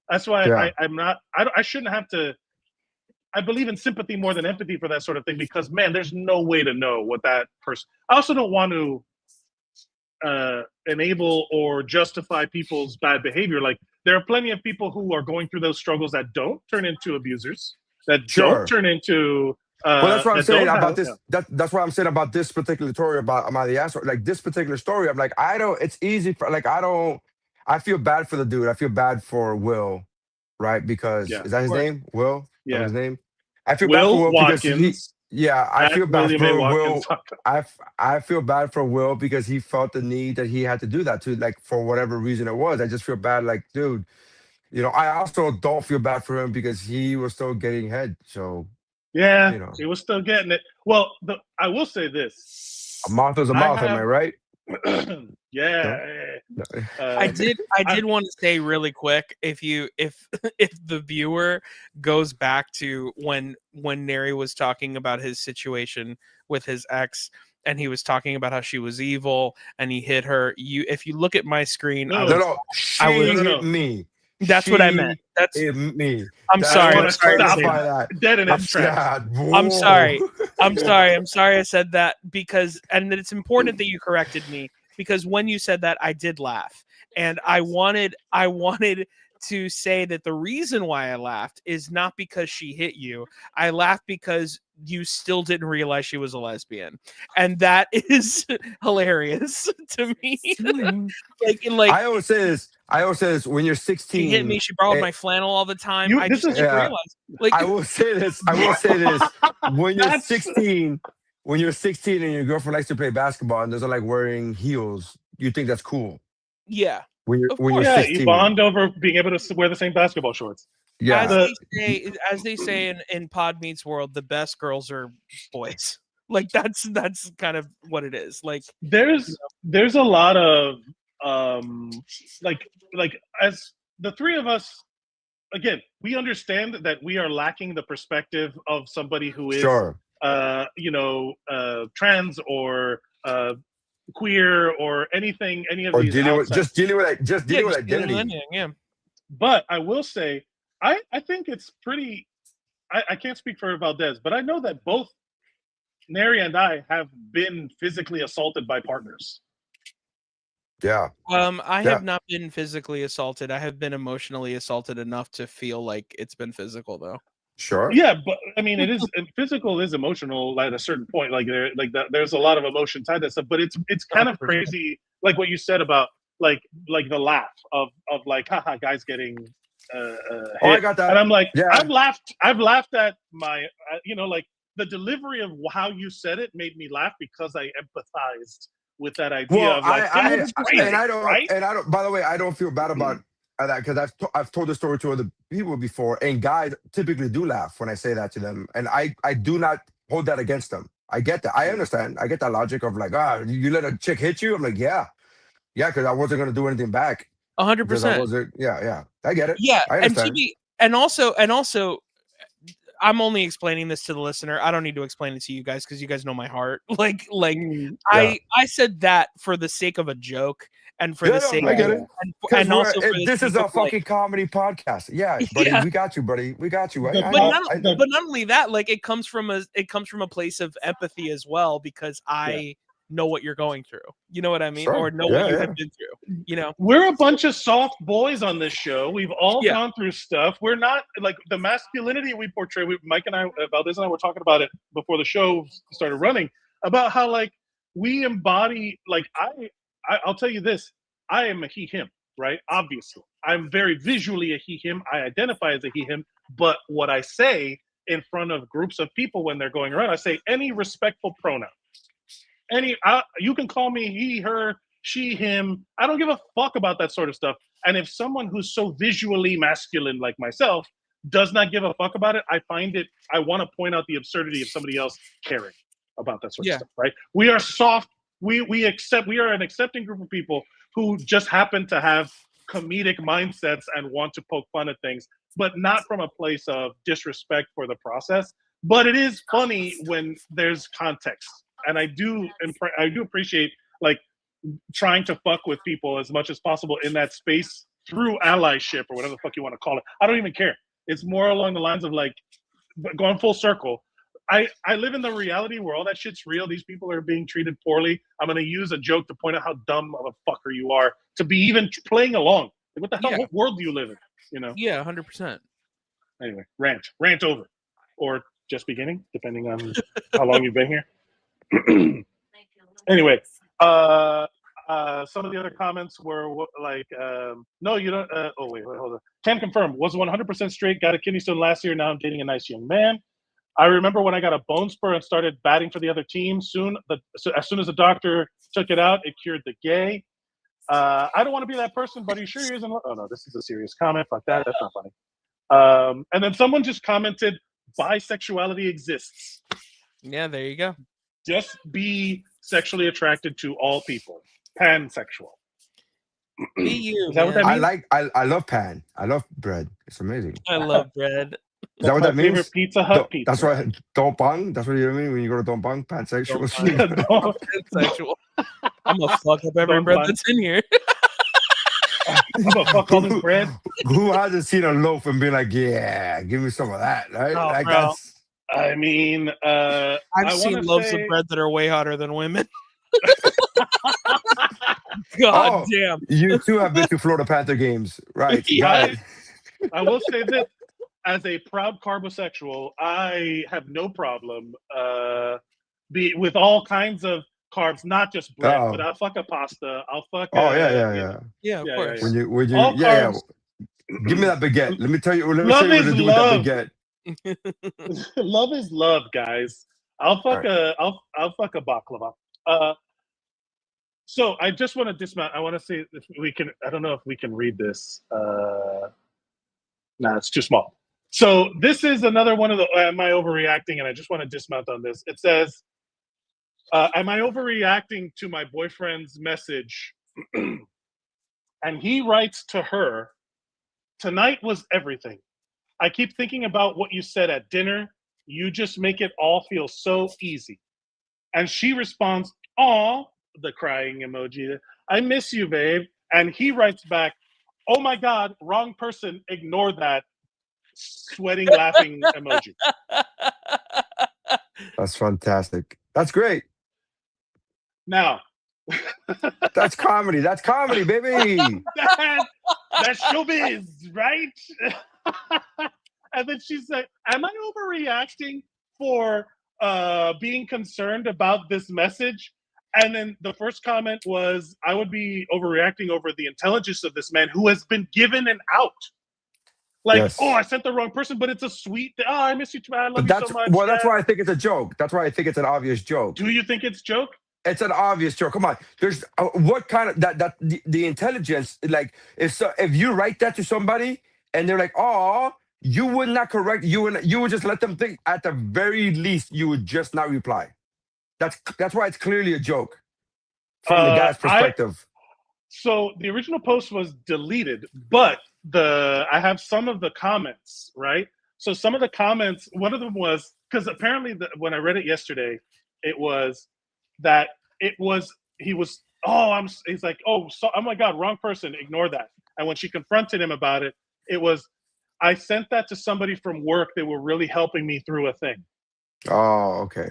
Speaker 1: That's why I shouldn't have to. I believe in sympathy more than empathy for that sort of thing, because man, there's no way to know what that person. I also don't want to enable or justify people's bad behavior. Like there are plenty of people who are going through those struggles that don't turn into abusers, that don't turn into.
Speaker 3: Well, that's what I'm saying about this. That's what I'm saying about this particular story about the asshole. Like this particular story, I'm like, I don't. It's easy for I feel bad for the dude. I feel bad for Will. right? Because
Speaker 1: Yeah,
Speaker 3: is that his
Speaker 1: of course.
Speaker 3: name? Will? Is that
Speaker 1: Yeah.
Speaker 3: his name? I feel bad for
Speaker 1: Will
Speaker 3: Will because he.
Speaker 1: Watkins.
Speaker 3: Yeah, I
Speaker 1: At
Speaker 3: feel bad
Speaker 1: William A.
Speaker 3: for
Speaker 1: Watkins.
Speaker 3: Will. I feel bad for Will because he felt the need that he had to do that to, like, for whatever reason it was. I just feel bad, like, dude. I also don't feel bad for him because he was still getting head. So
Speaker 1: Yeah, he was still getting it. Well, I will say this.
Speaker 3: a mouth is a mouth. Am I right?
Speaker 1: Yeah.
Speaker 3: No?
Speaker 8: I did want to say really quick, if the viewer goes back to when Nery was talking about his situation with his ex, and he was talking about how she was evil and he hit her. If you look at my screen,
Speaker 3: She hit me.
Speaker 8: That's what I meant. That's
Speaker 3: hit me.
Speaker 8: I'm sorry. I'm sorry to say
Speaker 3: that.
Speaker 1: Dead in its tracks.
Speaker 8: I'm sorry. I'm sorry. I'm sorry I said that because, and it's important that you corrected me, because when you said that, I did laugh, and I wanted to say that the reason why I laughed is not because she hit you. I laughed because you still didn't realize she was a lesbian, and that is hilarious to me. like
Speaker 3: I always say this. When you're 16,
Speaker 8: she hit me. She borrowed my flannel all the time. I just didn't realize. Like,
Speaker 3: I will say this. When you're 16, and your girlfriend likes to play basketball and they're like wearing heels, you think that's cool.
Speaker 8: Yeah.
Speaker 3: When you're 16,
Speaker 1: you bond over being able to wear the same basketball shorts.
Speaker 3: Yeah.
Speaker 8: As they say in Pod Meets World, the best girls are boys. Like that's kind of what it is. Like
Speaker 1: there's a lot of like as the three of us, again, we understand that we are lacking the perspective of somebody who is trans or queer or anything, any of
Speaker 3: or
Speaker 1: these
Speaker 3: dealing with
Speaker 1: outside.
Speaker 3: dealing with identity.
Speaker 1: But I will say, I think it's pretty. I can't speak for Valdes, but I know that both Nery and I have been physically assaulted by partners.
Speaker 3: Yeah.
Speaker 8: I have not been physically assaulted. I have been emotionally assaulted enough to feel like it's been physical, though.
Speaker 3: Sure.
Speaker 1: Yeah, but I mean, it is physical is emotional at a certain point. There's a lot of emotion tied to that stuff. But it's kind of crazy, like what you said about like the laugh of like, haha, guys getting hit.
Speaker 3: I got that.
Speaker 1: And I'm like,
Speaker 3: yeah.
Speaker 1: I've laughed at my, like the delivery of how you said it made me laugh because I empathized with that idea of like,
Speaker 3: I don't. By the way, I don't feel bad about that because I've told the story to other people before, and guys typically do laugh when I say that to them, and I do not hold that against them. I get that. I understand. I get that logic of like, you let a chick hit you. I'm like, yeah, because I wasn't gonna do anything back.
Speaker 8: 100%.
Speaker 3: Yeah. I get it.
Speaker 8: Yeah,
Speaker 3: I understand.
Speaker 8: and also. I'm only explaining this to the listener. I don't need to explain it to you guys because you guys know my heart. I said that for the sake of a joke and for the sake.
Speaker 3: I get it.
Speaker 8: And also,
Speaker 3: this is a fucking comedy podcast. Yeah, buddy, we got you, buddy. We got you.
Speaker 8: But not only that, like it comes from a place of empathy as well, because I know what you're going through. You know what I mean?
Speaker 1: Sure.
Speaker 8: Or know what you have been through. You know,
Speaker 1: we're a bunch of soft boys on this show. We've all gone through stuff. We're not like the masculinity we portray. Mike and I, Valdes and I, were talking about it before the show started running about how like we embody. Like I'll tell you this: I am a he/him, right? Obviously, I'm very visually a he/him. I identify as a he/him. But what I say in front of groups of people when they're going around, I say any respectful pronoun. You can call me he, her, she, him. I don't give a fuck about that sort of stuff. And if someone who's so visually masculine like myself does not give a fuck about it, I want to point out the absurdity of somebody else caring about that sort of stuff, right? We are soft. We are an accepting group of people who just happen to have comedic mindsets and want to poke fun at things, but not from a place of disrespect for the process. But it is funny when there's context. And I do appreciate like trying to fuck with people as much as possible in that space through allyship or whatever the fuck you want to call it. I don't even care. It's more along the lines of like going full circle. I live in the reality where all that shit's real. These people are being treated poorly. I'm going to use a joke to point out how dumb of a fucker you are to be even playing along. Like, what the hell? What world do you live in? You know?
Speaker 8: Yeah, 100%.
Speaker 1: Anyway, rant over, or just beginning, depending on how long you've been here. Anyway, some of the other comments were like, no, you don't. Oh, wait, hold on. Can confirm, was 100% straight, got a kidney stone last year, now I'm dating a nice young man. I remember when I got a bone spur and started batting for the other team. As soon as the doctor took it out, it cured the gay. I don't want to be that person, but he sure isn't. Oh, no, this is a serious comment. Fuck that. That's not funny. And then someone just commented, bisexuality exists.
Speaker 8: Yeah, there you go.
Speaker 1: Just be sexually attracted to all people. Pansexual.
Speaker 8: Be you,
Speaker 1: Is that what that means?
Speaker 3: I love pan. I love bread. It's amazing.
Speaker 8: I love bread.
Speaker 3: Is that what that means?
Speaker 1: Favorite Pizza Hut pizza.
Speaker 3: That's why Don't Bang. That's what you mean when you go to Don't Bang. Pansexual.
Speaker 8: Pansexual. I'm gonna fuck up every bread that's in here.
Speaker 1: I'm gonna fuck all this bread.
Speaker 3: Who hasn't seen a loaf and been like, yeah, give me some of that, right?
Speaker 1: Oh,
Speaker 3: like
Speaker 1: bro.
Speaker 3: that's.
Speaker 1: I mean,
Speaker 8: I've seen loaves of bread that are way hotter than women. God damn.
Speaker 3: You too have been to Florida Panther games, right?
Speaker 1: Yeah. I will say this. As a proud carbosexual, I have no problem with all kinds of carbs, not just bread, but I'll fuck a pasta. I'll fuck.
Speaker 8: Yeah, of course.
Speaker 3: When you
Speaker 1: all carbs.
Speaker 3: Give me that baguette. Let me tell you. Let me
Speaker 1: Love
Speaker 3: tell you what
Speaker 1: is
Speaker 3: to do
Speaker 1: love.
Speaker 3: with that baguette.
Speaker 1: Love is love, guys. I'll fuck I'll fuck a baklava. So I just want to dismount. I want to see if we can. I don't know if we can read this. Nah, it's too small. So this is another one of the. Am I overreacting? And I just want to dismount on this. It says, "Am I overreacting to my boyfriend's message?" And he writes to her, "Tonight was everything. I keep thinking about what you said at dinner. You just make it all feel so easy." And she responds, "Aw," the crying emoji. "I miss you, babe." And he writes back, "Oh my God, wrong person. Ignore that." Sweating, laughing emoji.
Speaker 3: That's fantastic. That's great.
Speaker 1: Now,
Speaker 3: that's comedy. That's comedy, baby.
Speaker 1: That's showbiz, right? And then she's like, "Am I overreacting for being concerned about this message?" And then the first comment was, "I would be overreacting over the intelligence of this man who has been given an out." Like, yes. Oh, I sent the wrong person, but it's a sweet. Oh, I miss you too. I love you so much.
Speaker 3: Well, that's why I think it's a joke. That's why I think it's an obvious joke.
Speaker 1: Do you think it's a joke?
Speaker 3: It's an obvious joke. Come on. There's what kind of the intelligence, like if you write that to somebody and they're like, "Oh," you would not correct. You would just let them think. At the very least, you would just not reply. That's why it's clearly a joke from the guy's perspective.
Speaker 1: So the original post was deleted, but I have some of the comments, right? So some of the comments, one of them was, because apparently when I read it yesterday, it was that he's like, "Oh, my God, wrong person, ignore that." And when she confronted him about it, it was, "I sent that to somebody from work. They were really helping me through a thing."
Speaker 3: Oh, okay.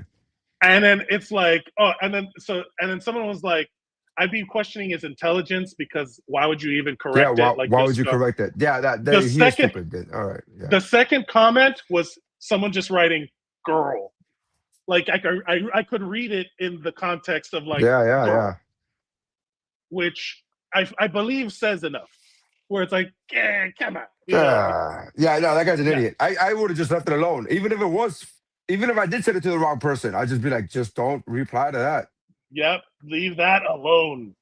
Speaker 1: And then it's like, and then someone was like, "I'd be questioning his intelligence because why would you even correct it?" Like,
Speaker 3: why would you correct it? Yeah, he's stupid. Then. All right. Yeah.
Speaker 1: The second comment was someone just writing "girl," like I could read it in the context of like,
Speaker 3: yeah,
Speaker 1: which I believe says enough. Where it's like, come on.
Speaker 3: No, that guy's an idiot. I would have just left it alone, even if I did send it to the wrong person. I'd just be like, just don't reply to that.
Speaker 1: Yep, leave that alone.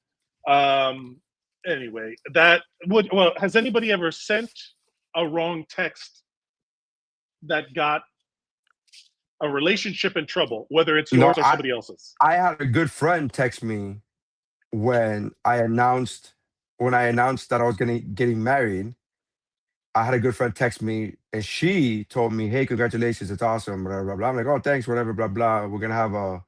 Speaker 1: Anyway, has anybody ever sent a wrong text that got a relationship in trouble, whether it's yours or somebody else's?
Speaker 3: I had a good friend text me when I announced that I was getting married. I had a good friend text me, and she told me, "Hey, congratulations, it's awesome, blah, blah, blah." I'm like, "Oh, thanks, whatever, blah, blah. We're going to have a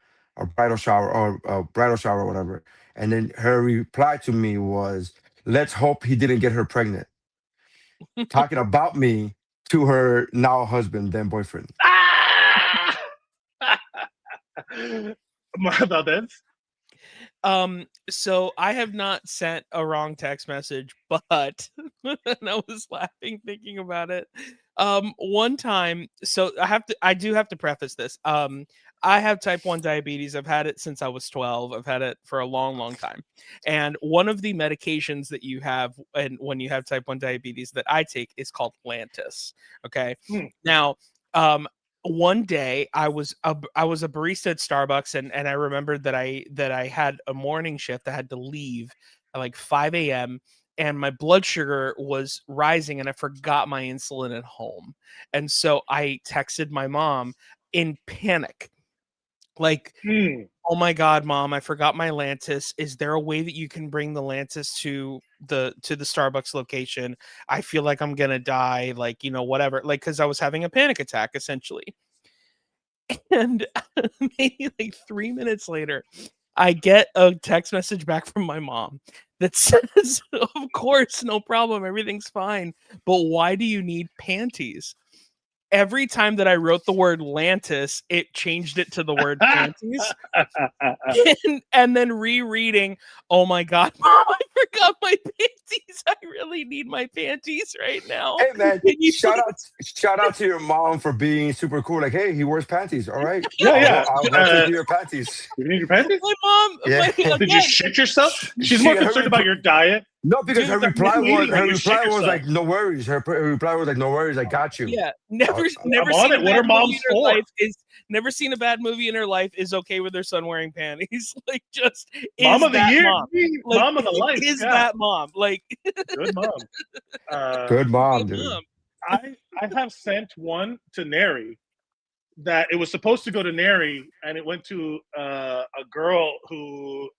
Speaker 3: bridal shower or whatever." And then her reply to me was, "Let's hope he didn't get her pregnant." Talking about me to her now husband, then boyfriend.
Speaker 1: Valdes?
Speaker 8: So I have not sent a wrong text message, but and I was laughing thinking about it. One time, so I do have to preface this. I have type 1 diabetes. I've had it since I was 12. I've had it for a long, long time. And one of the medications that you have and when you have type 1 diabetes that I take is called Lantus. Okay. Now, one day I was a barista at Starbucks and I remembered that I had a morning shift. I had to leave at like 5 a.m. and my blood sugar was rising and I forgot my insulin at home. And so I texted my mom in panic. Like, oh my God, Mom, I forgot my Lantus. Is there a way that you can bring the Lantus to the Starbucks location? I feel like I'm gonna die, like, you know, whatever. Like, because I was having a panic attack, essentially. And maybe like 3 minutes later, I get a text message back from my mom that says, of course, no problem, everything's fine. But why do you need panties? Every time that I wrote the word Lantus, it changed it to the word panties. and then rereading, oh my God, Mom, I forgot my panties. I really need my panties right now.
Speaker 3: Hey man, shout out to your mom for being super cool. Like, hey, he wears panties. All right.
Speaker 1: Yeah.
Speaker 3: I'll take you your panties.
Speaker 1: You need your panties?
Speaker 8: My mom,
Speaker 3: Yeah.
Speaker 1: Did you shit yourself? She's more concerned about your diet.
Speaker 3: No, because her reply was like, no worries. Her reply was like, no worries, I got you.
Speaker 8: Yeah, never seen a bad movie in her life. Never seen a bad movie in her life. Is okay with her son wearing panties. Like, just
Speaker 1: mom of the year,
Speaker 8: mom. Like,
Speaker 1: mom of the life.
Speaker 8: Is that mom? Like,
Speaker 1: good mom.
Speaker 3: Good mom, dude.
Speaker 1: I have sent one to Nery that it was supposed to go to Nery, and it went to a girl who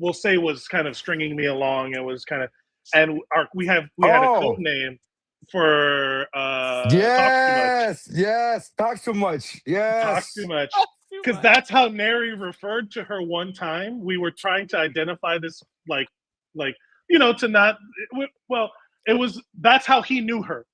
Speaker 1: we'll say was kind of stringing me along. It was kind of, and we had a code name for
Speaker 3: talk too much. Talk
Speaker 1: too much. Because that's how Nery referred to her one time. We were trying to identify this, like you know, to not. Well, that's how he knew her.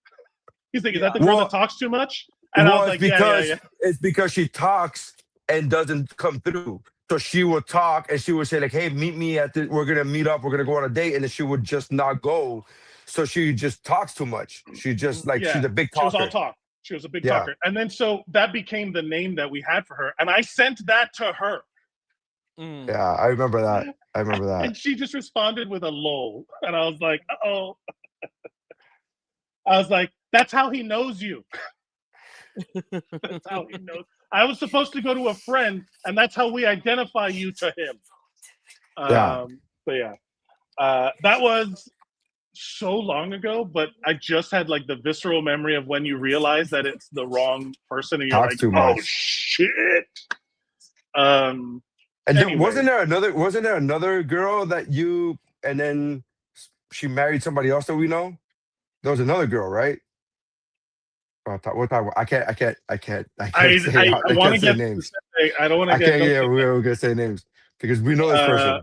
Speaker 1: He's like, is that the girl that talks too much? And I was like, yeah.
Speaker 3: It's because she talks and doesn't come through. So she would talk and she would say like, hey, meet me we're going to meet up. We're going to go on a date. And then she would just not go. So she just talks too much. She just she's a big talker.
Speaker 1: She was all talk. She was a big talker. And then so that became the name that we had for her. And I sent that to her.
Speaker 3: Yeah, I remember that.
Speaker 1: And she just responded with a lol. And I was like, uh-oh. I was like, that's how he knows you. That's how he knows. I was supposed to go to a friend, and that's how we identify you to him. But that was so long ago, but I just had like the visceral memory of when you realize that it's the wrong person, and you're like, oh shit.
Speaker 3: And
Speaker 1: anyway.
Speaker 3: wasn't there another girl that you and then she married somebody else that we know? There was another girl, right? I can't say names.
Speaker 1: I don't want to get.
Speaker 3: Yeah, we're gonna say names because we know this person.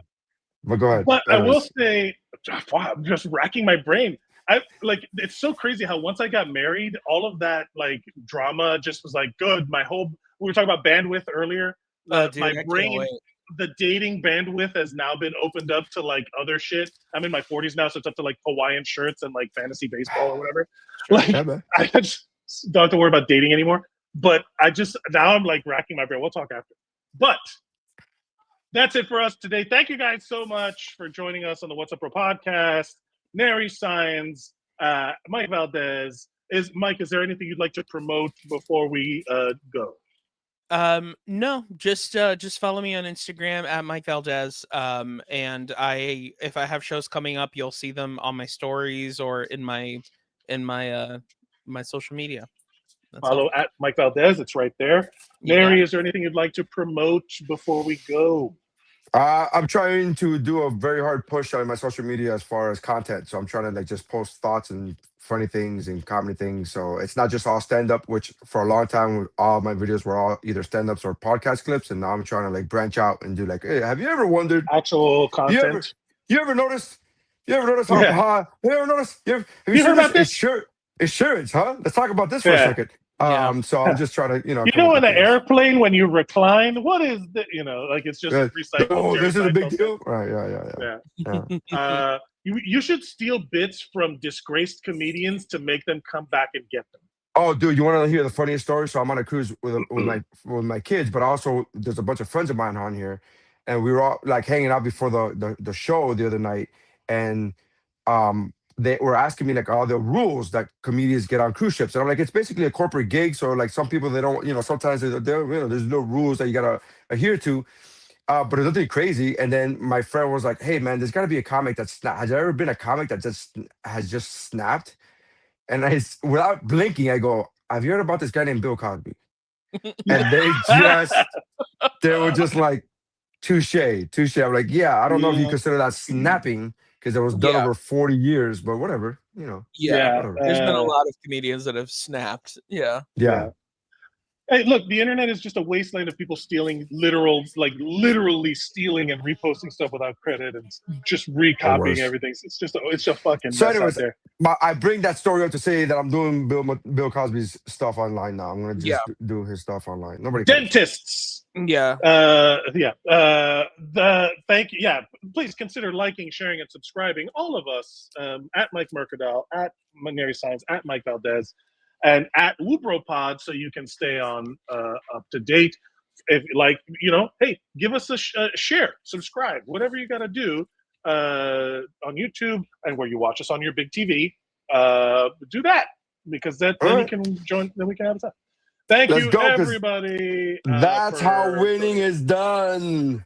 Speaker 3: But go ahead.
Speaker 1: But I will say, wow, I'm just racking my brain. It's so crazy how once I got married, all of that like drama just was like good. We were talking about bandwidth earlier.
Speaker 8: Dude,
Speaker 1: my brain, the dating bandwidth has now been opened up to like other shit. I'm in my 40s now, so it's up to like Hawaiian shirts and like fantasy baseball or whatever. I just don't have to worry about dating anymore. But now I'm like racking my brain. We'll talk after. But that's it for us today. Thank you guys so much for joining us on the What's Up Bro podcast. Nery Saenz, Mike Valdes. Mike, is there anything you'd like to promote before we go?
Speaker 8: No, just follow me on Instagram at Mike Valdes. And if I have shows coming up, you'll see them on my stories or in my social media.
Speaker 1: Follow at Mike Valdes. It's right there. Nery, is there anything you'd like to promote before we go?
Speaker 3: I'm trying to do a very hard push on my social media as far as content. So I'm trying to like just post thoughts and funny things and comedy things. So it's not just all stand-up, which for a long time all my videos were all either stand-ups or podcast clips. And now I'm trying to like branch out and do like, hey, have you ever wondered
Speaker 1: actual content?
Speaker 3: You ever noticed how you ever noticed? Have you
Speaker 1: heard about this?
Speaker 3: Insurance, huh? Let's talk about this for a second. So I'm just trying to, in
Speaker 1: an airplane when you recline, what is the, like it's just recycled.
Speaker 3: Oh, this is a big deal. Right,
Speaker 1: yeah. You should steal bits from disgraced comedians to make them come back and get them.
Speaker 3: Oh, dude, you want to hear the funniest story? So I'm on a cruise with my kids, but also there's a bunch of friends of mine on here, and we were all like hanging out before the show the other night, and they were asking me like all the rules that comedians get on cruise ships, and I'm like, it's basically a corporate gig, so like some people they don't, sometimes there's no rules that you gotta adhere to, but there's nothing crazy. And then my friend was like, hey man, there's got to be a comic has there ever been a comic that has just snapped? And without blinking, I go, have you heard about this guy named Bill Cosby? And they were just like, touche. I'm like, yeah, I don't know if you consider that snapping because it was done over 40 years, but whatever, whatever.
Speaker 8: There's been a lot of comedians that have snapped. Yeah.
Speaker 1: Hey, look, the internet is just a wasteland of people stealing literally stealing and reposting stuff without credit and just recopying everything. It's a fucking mess out there.
Speaker 3: I bring that story up to say that I'm doing Bill Cosby's stuff online now. I'm gonna just do his stuff online. Nobody cares.
Speaker 1: Dentists.
Speaker 8: Yeah.
Speaker 1: Thank you. Yeah. Please consider liking, sharing, and subscribing. All of us at Mike Mercadal, at Nery Saenz, at Mike Valdes, and at WUBro Pod, so you can stay on up to date. If hey, give us a share, subscribe, whatever you got to do on YouTube and where you watch us on your big TV. Do that because then you can join. Then we can have a time. Thank you, everybody.
Speaker 3: That's how winning is done.